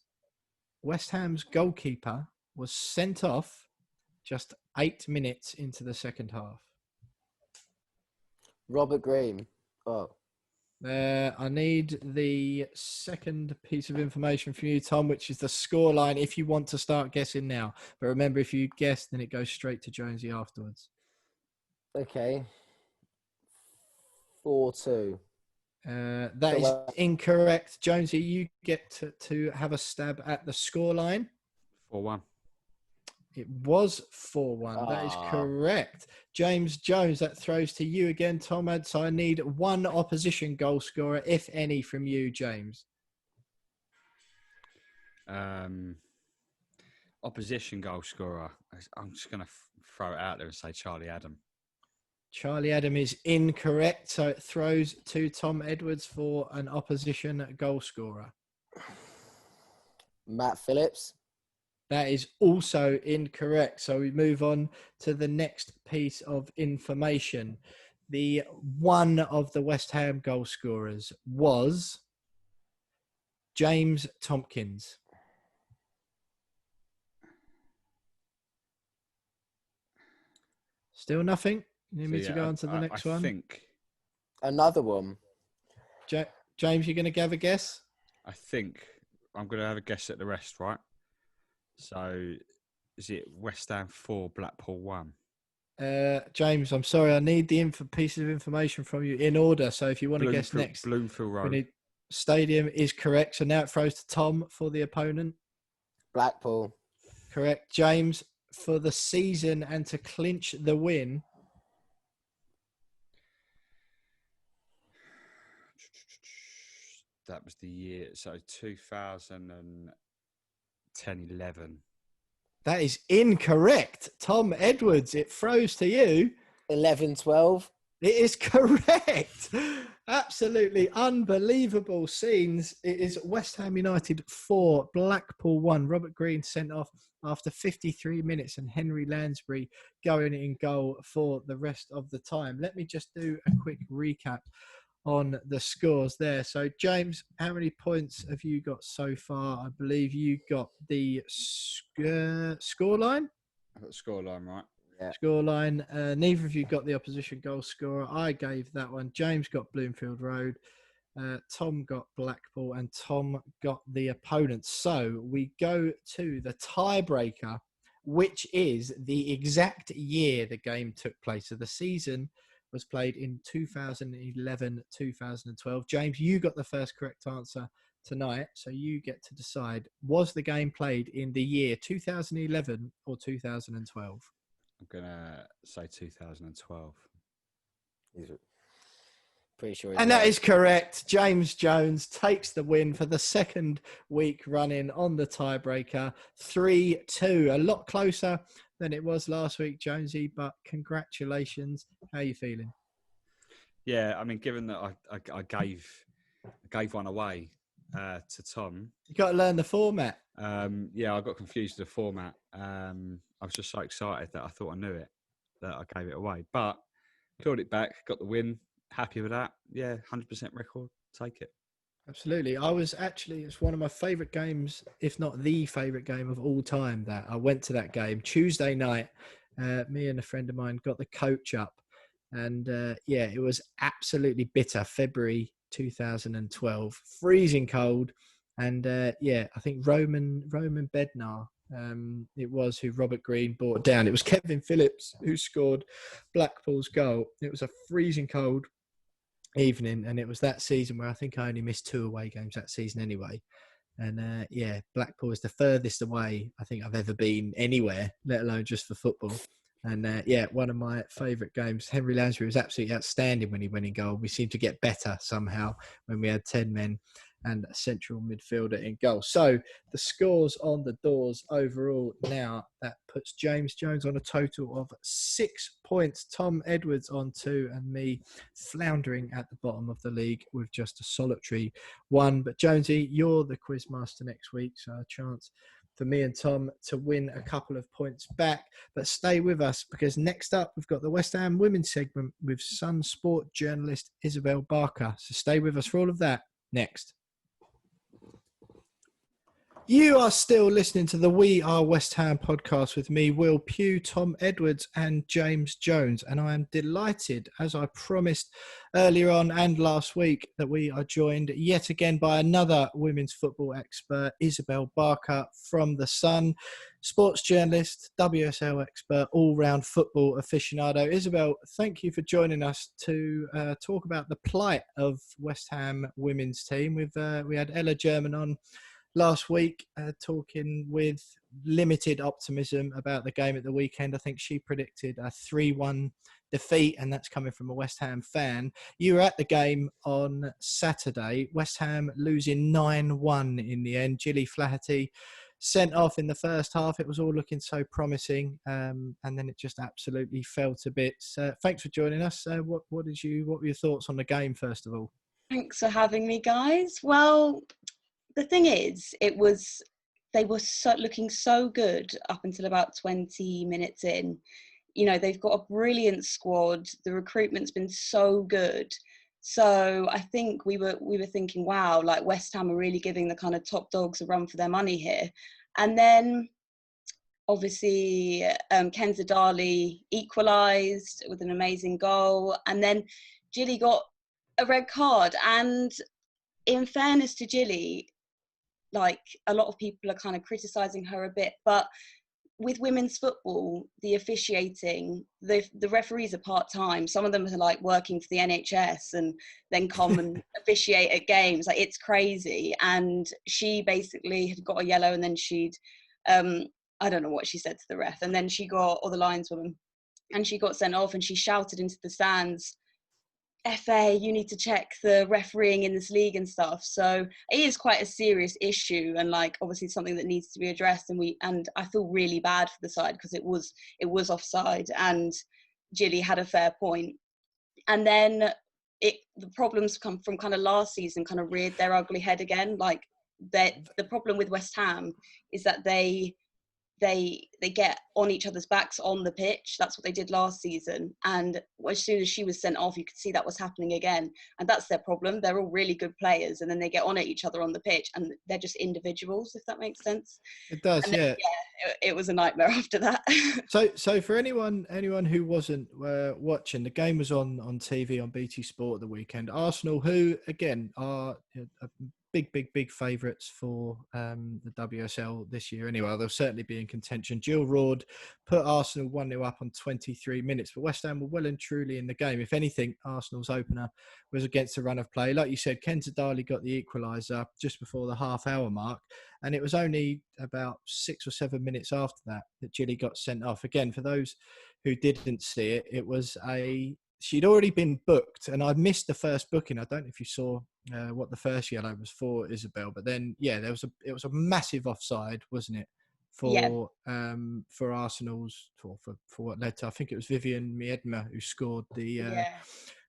West Ham's goalkeeper was sent off just 8 minutes into the second half. Robert Green. Oh. I need the second piece of information from you, Tom, which is the scoreline if you want to start guessing now. But remember, if you guess, then it goes straight to Jonesy afterwards. Okay. 4-2. That is incorrect. Jonesy, you get to have a stab at the scoreline. 4-1. It was 4-1. That is correct. James Jones, that throws to you again, Tom. So I need one opposition goal scorer, if any, from you, James. Opposition goal scorer. I'm just going to throw it out there and say Charlie Adam. Charlie Adam is incorrect. So it throws to Tom Edwards for an opposition goal scorer. Matt Phillips. That is also incorrect. So we move on to the next piece of information. The one of the West Ham goal scorers was James Tompkins. Still nothing? You need me to go on to the next one? I think. Another one. James, you're going to have a guess? I think I'm going to have a guess at the rest, right? So, is it West Ham 4, Blackpool 1? James, I'm sorry. I need the piece of information from you in order. So if you want to guess next. Bloomfield Road. Stadium is correct. So now it throws to Tom for the opponent. Blackpool. Correct. James, for the season and to clinch the win. That was the year. So 2010-11. That is incorrect. Tom Edwards, it throws to you. 11-12. It is correct. Absolutely unbelievable scenes. It is West Ham United 4, Blackpool 1. Robert Green sent off after 53 minutes and Henry Lansbury going in goal for the rest of the time. Let me just do a quick recap on the scores there. So, James, how many points have you got so far? I believe you got the scoreline. I've got the scoreline, right? Yeah. Scoreline. Neither of you got the opposition goal scorer. I gave that one. James got Bloomfield Road. Tom got Blackpool and Tom got the opponent. So we go to the tiebreaker, which is the exact year the game took place. So the season was played in 2011-2012. James, you got the first correct answer tonight, so you get to decide, was the game played in the year 2011 or 2012? I'm going to say 2012. Pretty sure. And that is correct. James Jones takes the win for the second week running on the tiebreaker, 3-2. A lot closer than it was last week, Jonesy, but congratulations. How are you feeling? Yeah, I mean, given that I gave one away to Tom. You got to learn the format. Yeah, I got confused with the format. I was just so excited that I thought I knew it, that I gave it away. But clawed it back, got the win. Happy with that. Yeah, 100% record. Take it. Absolutely. It's one of my favourite games, if not the favourite game of all time, that I went to that game. Tuesday night, me and a friend of mine got the coach up. And it was absolutely bitter. February 2012, freezing cold. And I think Roman Bednar, it was who Robert Green brought down. It was Kevin Phillips who scored Blackpool's goal. It was a freezing cold evening, and it was that season where I think I only missed 2 away games that season anyway. And Blackpool is the furthest away I think I've ever been anywhere, let alone just for football. And one of my favourite games. Henry Lansbury was absolutely outstanding when he went in goal. We seemed to get better somehow when we had 10 men and a central midfielder in goal. So the scores on the doors overall now, that puts James Jones on a total of 6 points, Tom Edwards on 2, and me floundering at the bottom of the league with just a solitary 1. But Jonesy, you're the quiz master next week, so a chance for me and Tom to win a couple of points back. But stay with us, because next up we've got the West Ham women's segment with Sun Sport journalist Isabel Barker. So stay with us for all of that next. You are still listening to the We Are West Ham podcast with me, Will Pugh, Tom Edwards and James Jones. And I am delighted, as I promised earlier on and last week, that we are joined yet again by another women's football expert, Isabel Barker from The Sun, sports journalist, WSL expert, all-round football aficionado. Isabel, thank you for joining us to talk about the plight of West Ham women's team. We had Ella German on last week, talking with limited optimism about the game at the weekend. I think she predicted a 3-1 defeat, and that's coming from a West Ham fan. You were at the game on Saturday. West Ham losing 9-1 in the end. Gilly Flaherty sent off in the first half. It was all looking so promising, and then it just absolutely fell to bits. Thanks for joining us. What were your thoughts on the game, first of all? Thanks for having me, guys. Well, the thing is, they were looking so good up until about 20 minutes in. You know, they've got a brilliant squad. The recruitment's been so good. So I think we were thinking, wow, like West Ham are really giving the kind of top dogs a run for their money here. And then obviously Kenza Dali equalised with an amazing goal. And then Gilly got a red card. And in fairness to Gilly, like a lot of people are kind of criticising her a bit, but with women's football, the officiating, the referees are part-time. Some of them are like working for the NHS and then come and officiate at games. Like, it's crazy. And she basically had got a yellow, and then she'd, I don't know what she said to the ref, and then she got, or the lineswoman, and she got sent off, and she shouted into the stands, FA, you need to check the refereeing in this league and stuff. So it is quite a serious issue, and like obviously something that needs to be addressed. And I feel really bad for the side, because it was offside, and Gilly had a fair point. And then the problems come from kind of last season kind of reared their ugly head again. Like the problem with West Ham is that they get on each other's backs on the pitch. That's what they did last season. And as soon as she was sent off, you could see that was happening again. And that's their problem. They're all really good players, and then they get on at each other on the pitch, and they're just individuals, if that makes sense. It does, then, yeah. It was a nightmare after that. So for anyone who wasn't watching, the game was on TV on BT Sport the weekend. Arsenal, who again are a big favourites for the WSL this year anyway. They'll certainly be in contention. Jill Roord put Arsenal 1-0 up on 23 minutes, but West Ham were well and truly in the game. If anything, Arsenal's opener was against the run of play. Like you said, Kenza Dali got the equaliser just before the half-hour mark, and it was only about 6 or 7 minutes after that Gilly got sent off. Again, for those who didn't see it, it was she'd already been booked, and I'd missed the first booking. I don't know if you saw what the first yellow was for, Isabel, but then it was a massive offside, wasn't it, for Arsenal's for what led to, I think it was Vivian Miedema who scored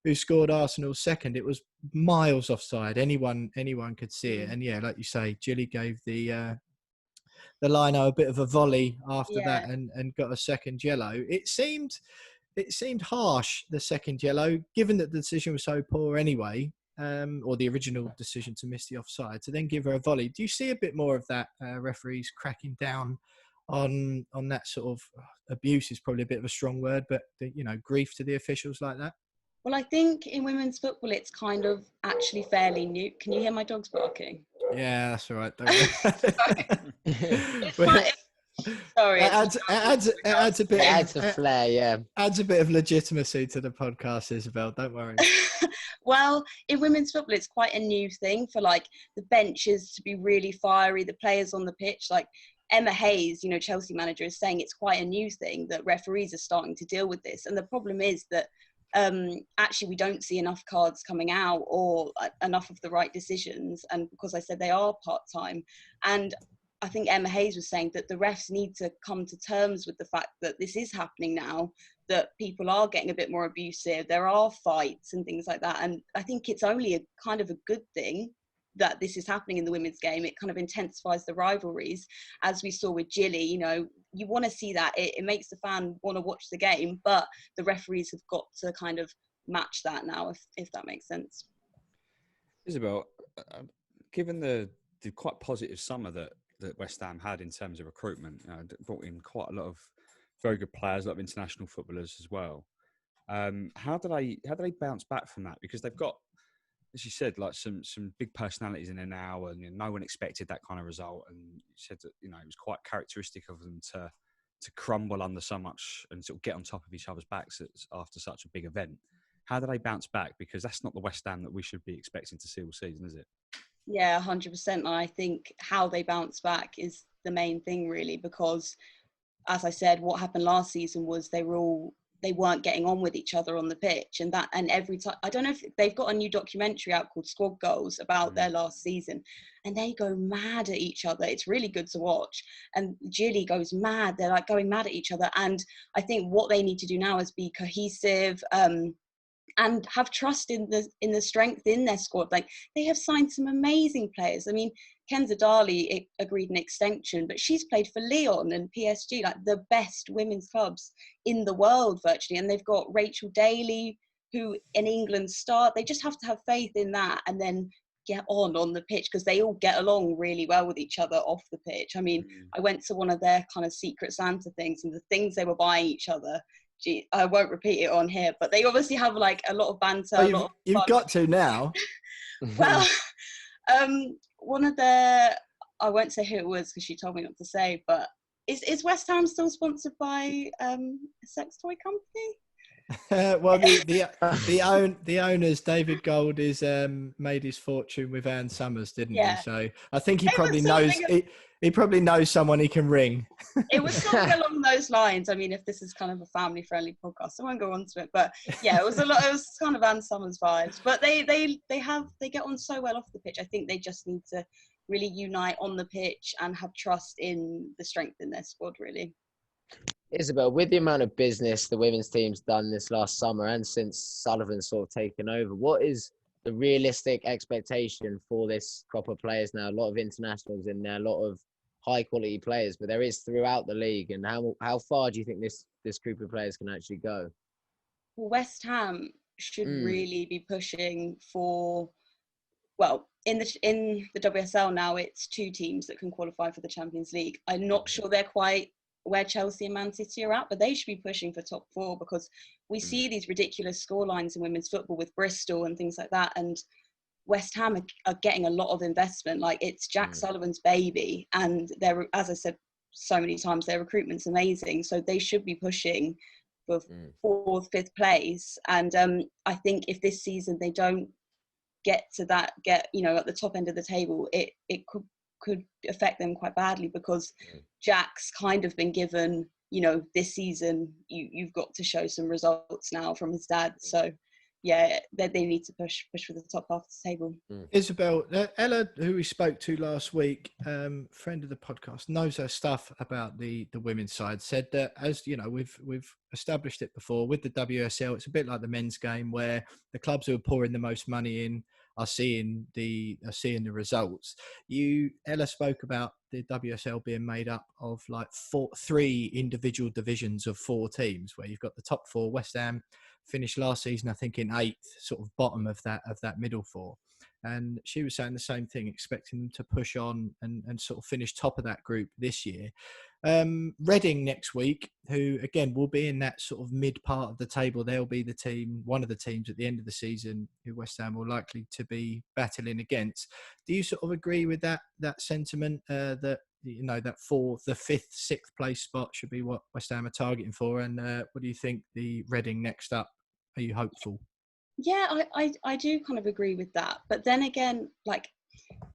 who scored Arsenal's second. It was miles offside. Anyone could see it. And like you say, Gilly gave the lino a bit of a volley after that and got a second yellow. It seemed harsh, the second yellow, given that the decision was so poor anyway, or the original decision to miss the offside, to then give her a volley. Do you see a bit more of that, referees cracking down on that sort of abuse is probably a bit of a strong word, but grief to the officials like that? Well, I think in women's football, it's kind of actually fairly new. Can you hear my dogs barking? Yeah, that's all right. Don't worry. Sorry, it adds a bit. It adds a flair, yeah. Adds a bit of legitimacy to the podcast, Isabel. Don't worry. Well, in women's football, it's quite a new thing for like the benches to be really fiery, the players on the pitch. Like Emma Hayes, Chelsea manager, is saying it's quite a new thing that referees are starting to deal with this. And the problem is that actually we don't see enough cards coming out or enough of the right decisions. And because I said they are part-time, and I think Emma Hayes was saying that the refs need to come to terms with the fact that this is happening now, that people are getting a bit more abusive, there are fights and things like that. And I think it's only a kind of a good thing that this is happening in the women's game. It kind of intensifies the rivalries, as we saw with Gilly. You want to see that. It makes the fan want to watch the game, but the referees have got to kind of match that now, if that makes sense. Isabel, given the quite positive summer that West Ham had in terms of recruitment, brought in quite a lot of very good players, a lot of international footballers as well. How do they bounce back from that? Because they've got, as you said, like some big personalities in there now, and no one expected that kind of result. And you said that it was quite characteristic of them to crumble under so much and sort of get on top of each other's backs after such a big event. How do they bounce back? Because that's not the West Ham that we should be expecting to see all season, is it? Yeah, 100%. And I think how they bounce back is the main thing, really, because, as I said, what happened last season was they weren't getting on with each other on the pitch, and every time, I don't know if they've got a new documentary out called Squad Goals about their last season, and they go mad at each other. It's really good to watch. And Gilly goes mad. They're like going mad at each other. And I think what they need to do now is be cohesive, and have trust in the strength in their squad. Like, they have signed some amazing players. I mean, Kenza Dali agreed an extension, but she's played for Lyon and PSG, like the best women's clubs in the world virtually. And they've got Rachel Daly, who in England start. They just have to have faith in that and then get on the pitch, because they all get along really well with each other off the pitch. I mean, I went to one of their kind of Secret Santa things, and the things they were buying each other, gee, I won't repeat it on here, but they obviously have like a lot of banter. Oh, you've got to now. Well, one of their, I won't say who it was because she told me not to say, but is West Ham still sponsored by a sex toy company? Well, the owners, David Gold, is made his fortune with Anne Summers, didn't he? So I think he probably knows. He probably knows someone he can ring. It was something along those lines. I mean, if this is kind of a family-friendly podcast, I won't go on to it. But yeah, it was kind of Anne Summers vibes. But they get on so well off the pitch. I think they just need to really unite on the pitch and have trust in the strength in their squad, really. Isabel, with the amount of business the women's team's done this last summer and since Sullivan's sort of taken over, what is the realistic expectation for this crop of players now? A lot of internationals in there, a lot of high quality players, but there is throughout the league. And how far do you think this group of players can actually go? Well, West Ham should really be pushing for, well, in the WSL now, it's 2 teams that can qualify for the Champions League. I'm not sure they're quite where Chelsea and Man City are at, but they should be pushing for top 4, because we see these ridiculous scorelines in women's football with Bristol and things like that. And West Ham are getting a lot of investment. Like, it's Jack Sullivan's baby, and they're, as I said so many times, their recruitment's amazing. So they should be pushing for 4th, 5th place. And I think if this season they don't get to that, at the top end of the table, it could affect them quite badly, because Jack's kind of been given, this season you've got to show some results now from his dad. So yeah, they need to push for the top half of the table. Isabel, Ella, who we spoke to last week, friend of the podcast, knows her stuff about the women's side, said that, as you know, we've established it before with the WSL, it's a bit like the men's game, where the clubs who are pouring the most money in are seeing the results. Ella spoke about the WSL being made up of like 3 individual divisions of 4 teams, where you've got the top 4. West Ham finished last season, I think, in 8th, sort of bottom of that middle 4. And she was saying the same thing, expecting them to push on and sort of finish top of that group this year. Reading next week, who again will be in that sort of mid part of the table, they'll be the team, one of the teams at the end of the season who West Ham will likely to be battling against. Do you sort of agree with that sentiment, that that 4th, the 5th, 6th place spot should be what West Ham are targeting for? And what do you think the Reading next up? Are you hopeful? Yeah, I do kind of agree with that. But then again, like,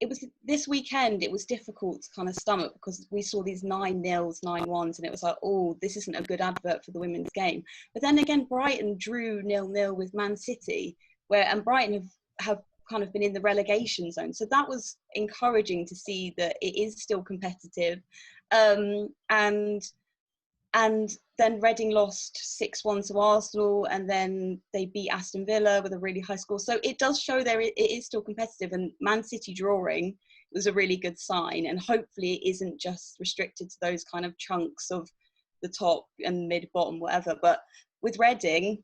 it was this weekend, it was difficult to kind of stomach because we saw these 9-0s, 9-1s, and it was like, oh, this isn't a good advert for the women's game. But then again, Brighton drew 0-0 with Man City, and Brighton have kind of been in the relegation zone. So that was encouraging to see that it is still competitive. And then Reading lost 6-1 to Arsenal, and then they beat Aston Villa with a really high score. So it does show it is still competitive, and Man City drawing was a really good sign. And hopefully it isn't just restricted to those kind of chunks of the top and mid, bottom, whatever. But with Reading,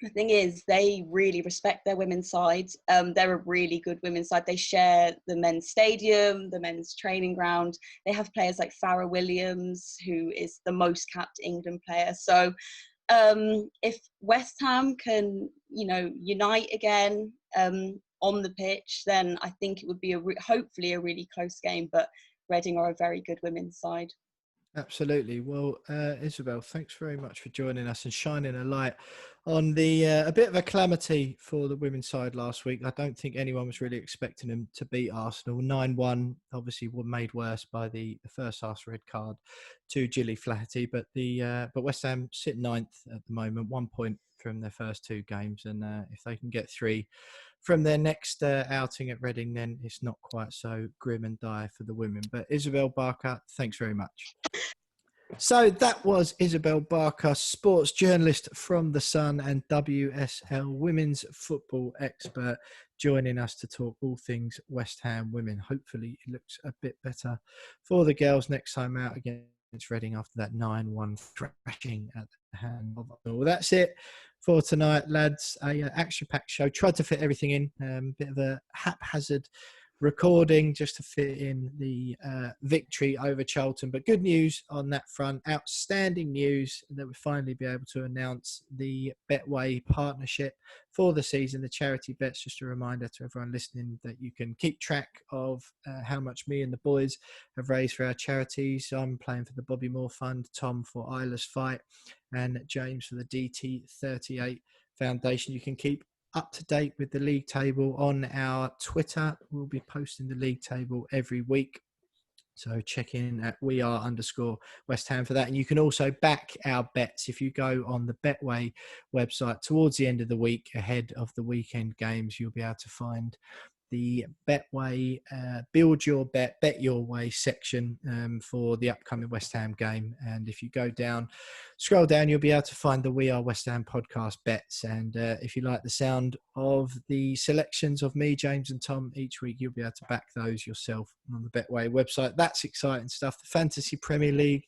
the thing is, they really respect their women's side. They're a really good women's side. They share the men's stadium, the men's training ground. They have players like Farrah Williams, who is the most capped England player. So if West Ham can, unite again on the pitch, then I think it would be hopefully a really close game. But Reading are a very good women's side. Absolutely. Well, Isabel, thanks very much for joining us and shining a light on the a bit of a calamity for the women's side last week. I don't think anyone was really expecting them to beat Arsenal. 9-1, obviously, were made worse by the first half red card to Gilly Flaherty. But West Ham sit 9th at the moment, 1 point from their first 2 games, and if they can get 3 from their next outing at Reading, then it's not quite so grim and dire for the women. But Isabel Barker, thanks very much. So that was Isabel Barker, sports journalist from The Sun and WSL women's football expert, joining us to talk all things West Ham women. Hopefully it looks a bit better for the girls next time out against Reading after that 9-1 thrashing at the hand of Arsenal. Well, that's it for tonight, lads. Action-packed show. Tried to fit everything in. Bit of a haphazard recording just to fit in the victory over Charlton. But good news on that front. Outstanding news that we'll finally be able to announce the Betway partnership for the season, the charity bets. Just a reminder to everyone listening that you can keep track of how much me and the boys have raised for our charities. I'm playing for the Bobby Moore Fund, Tom for Isla's Fight, and James for the DT38 Foundation. You can keep up to date with the league table on our Twitter. We'll be posting the league table every week. So check in at @WeAre_West Ham for that. And you can also back our bets if you go on the Betway website towards the end of the week, ahead of the weekend games. You'll be able to find the Betway Build Your Bet, Bet Your Way section for the upcoming West Ham game. And if you scroll down, you'll be able to find the We Are West Ham podcast bets. And if you like the sound of the selections of me, James and Tom each week, you'll be able to back those yourself on the Betway website. That's exciting stuff. The Fantasy Premier League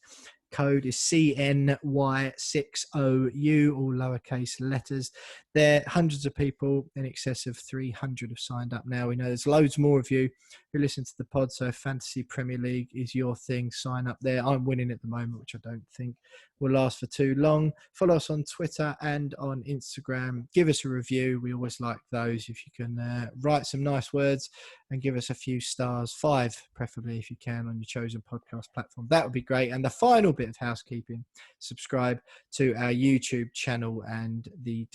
code is CNY60U, all lowercase letters. There, hundreds of people, in excess of 300 have signed up now. We know there's loads more of you who listen to the pod, so if Fantasy Premier League is your thing, sign up there. I'm winning at the moment, which I don't think will last for too long. Follow us on Twitter and on Instagram. Give us a review. We always like those. If you can write some nice words and give us a few stars, 5 preferably if you can, on your chosen podcast platform, that would be great. And the final bit of housekeeping, subscribe to our YouTube channel, and the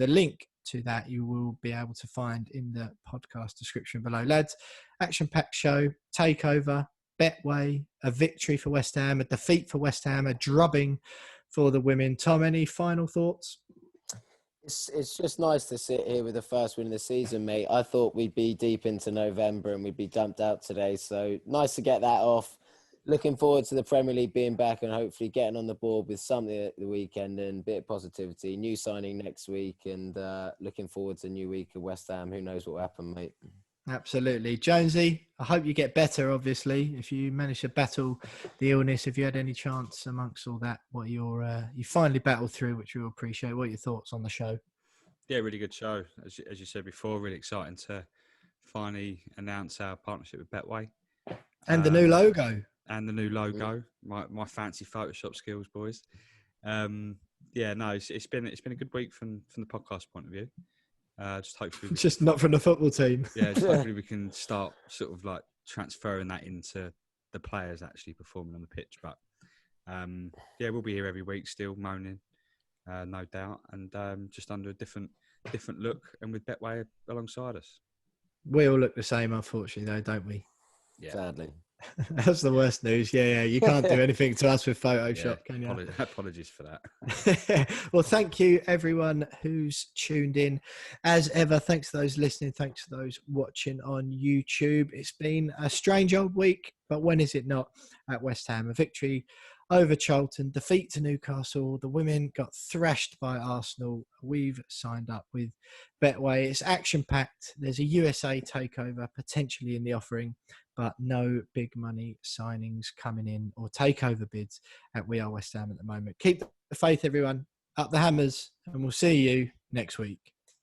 link to that you will be able to find in the podcast description below. Lads, action-packed show, takeover, Betway, a victory for West Ham, a defeat for West Ham, a drubbing for the women. Tom, any final thoughts? It's just nice to sit here with the first win of the season, mate. I thought we'd be deep into November and we'd be dumped out today. So nice to get that off. Looking forward to the Premier League being back and hopefully getting on the board with something at the weekend and a bit of positivity. New signing next week, and looking forward to a new week of West Ham. Who knows what will happen, mate? Absolutely. Jonesy, I hope you get better, obviously. If you manage to battle the illness, if you had any chance amongst all that, what you finally battled through, which we appreciate. What are your thoughts on the show? Yeah, really good show. As you said before, really exciting to finally announce our partnership with Betway. And the new logo. My fancy Photoshop skills, boys. It's been a good week from the podcast point of view. Just hopefully, just not from the football team. Yeah, just hopefully we can start sort of like transferring that into the players actually performing on the pitch. But we'll be here every week still moaning, no doubt, and just under a different look and with Betway alongside us. We all look the same, unfortunately, though, don't we? Yeah. Sadly. That's the worst news. Yeah. You can't do anything to us with Photoshop, can you? Apologies for that. Well, thank you, everyone who's tuned in. As ever, thanks to those listening. Thanks to those watching on YouTube. It's been a strange old week, but when is it not at West Ham? A victory over Charlton, defeat to Newcastle. The women got thrashed by Arsenal. We've signed up with Betway. It's action-packed. There's a USA takeover potentially in the offering, but no big money signings coming in or takeover bids at We Are West Ham at the moment. Keep the faith, everyone. Up the hammers, and we'll see you next week.